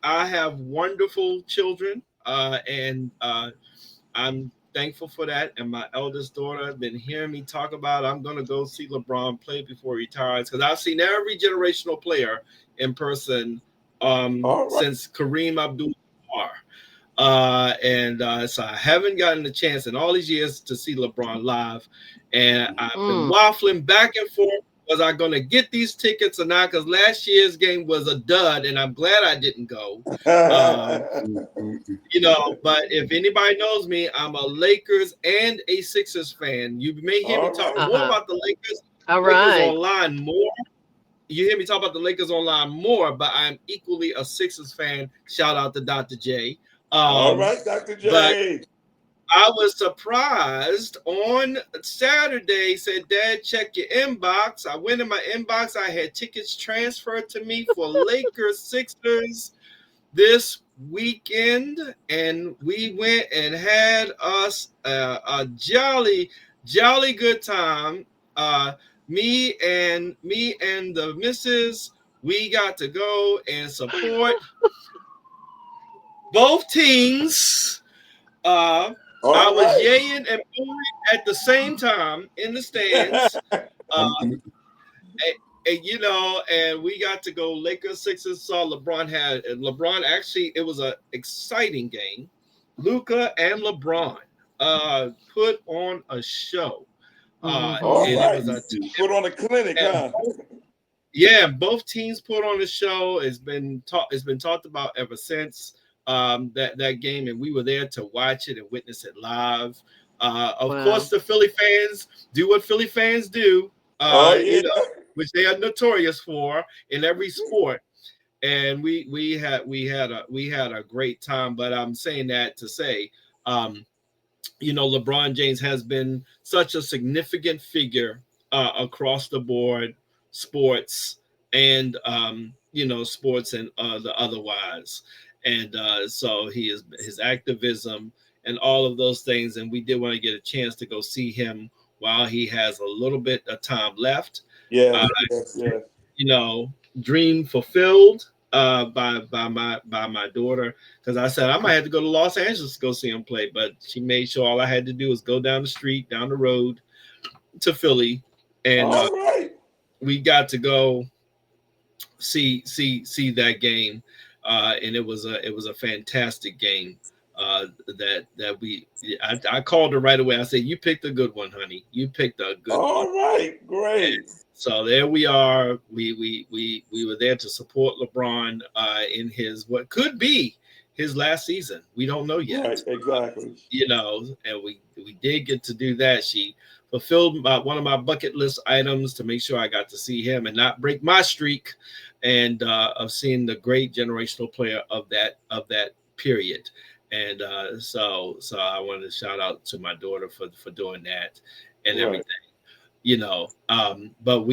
have wonderful children, and I'm thankful for that. And my eldest daughter has been hearing me talk about I'm gonna go see LeBron play before he retires, because I've seen every generational player in person All right. since Kareem Abdul-Jabbar. So I haven't gotten the chance in all these years to see LeBron live, and I've been waffling back and forth. Was I going to get these tickets or not? Because last year's game was a dud, and I'm glad I didn't go. But if anybody knows me, I'm a Lakers and a Sixers fan. You may hear me talk more about the Lakers. Lakers online more. You hear me talk about the Lakers online more, but I'm equally a Sixers fan. Shout out to Dr. J. All right, Dr. J. I was surprised on Saturday, said, Dad, check your inbox. I went in my inbox. I had tickets transferred to me for Lakers Sixers this weekend, and we went and had us a jolly good time. Me and the missus, we got to go and support both teams. I was yaying and booing at the same time in the stands. And we got to go Lakers, Sixers, saw LeBron actually, it was an exciting game. Luka and LeBron put on a show. It was put on a clinic, huh? Yeah, both teams put on a show. It's been talked about ever since that game, and we were there to watch it and witness it live. Of course, the Philly fans do what Philly fans do, which they are notorious for in every sport. And we had a great time. But I'm saying that to say, LeBron James has been such a significant figure across the board, sports and sports and the otherwise. And so his activism and all of those things. And we did want to get a chance to go see him while he has a little bit of time left. Dream fulfilled by my daughter, because I said I might have to go to Los Angeles to go see him play, but she made sure all I had to do was go down the street, down the road to Philly, and we got to go see that game. And it was a fantastic game. I called her right away. I said, "You picked a good one, honey. You picked a good one." All right, great. And so there we are. We were there to support LeBron in his what could be his last season. We don't know yet. Right, exactly. And we did get to do that. She fulfilled one of my bucket list items to make sure I got to see him and not break my streak, and of seeing the great generational player of that period. And so I wanted to shout out to my daughter for doing that and everything, but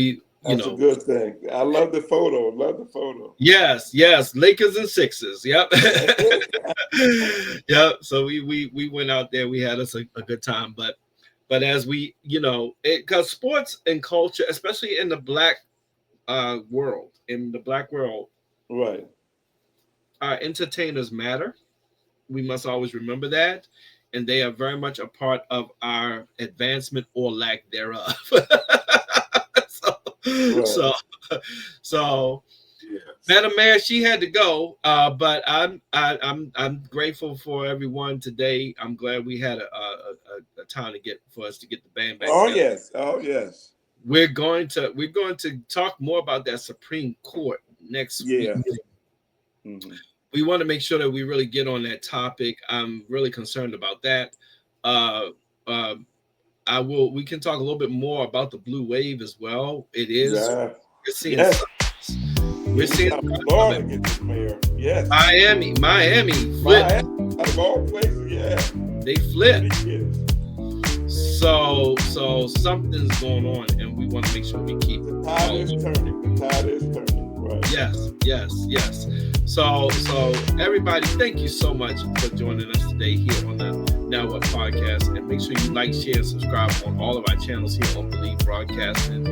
that's a good thing. I love the photo. Yes. Lakers and Sixers. Yep. Yep. So we went out there. We had us a good time, but as we, because sports and culture, especially in the black world, right, entertainers matter. We must always remember that, and they are very much a part of our advancement or lack thereof. So yes. Madam Mayor, she had to go, but I'm grateful for everyone today. I'm glad we had a time for us to get the band back. Oh yes. We're going to talk more about that Supreme Court next week. Mm-hmm. We want to make sure that we really get on that topic. I'm really concerned about that. We can talk a little bit more about the blue wave as well. It is. Yeah. We're seeing Florida. Yes. Miami flipped. Out of all places, yeah. They flipped. So something's going on, and we want to make sure we keep the tide is turning. Right. Yes. So everybody, thank you so much for joining us today here on the Now What podcast. And make sure you like, share, and subscribe on all of our channels here on Believe Broadcasting.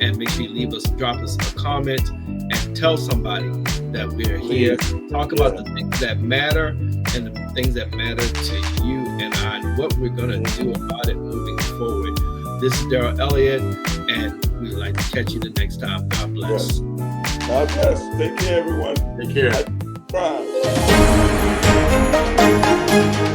And make sure you drop us a comment and tell somebody that we're here. Talk about the things that matter and the things that matter to you and I, and what we're gonna do about it moving forward. This is Daryl Elliott, and we'd like to catch you the next time. God bless. God bless. Take care, everyone. Take care. Bye. Bye.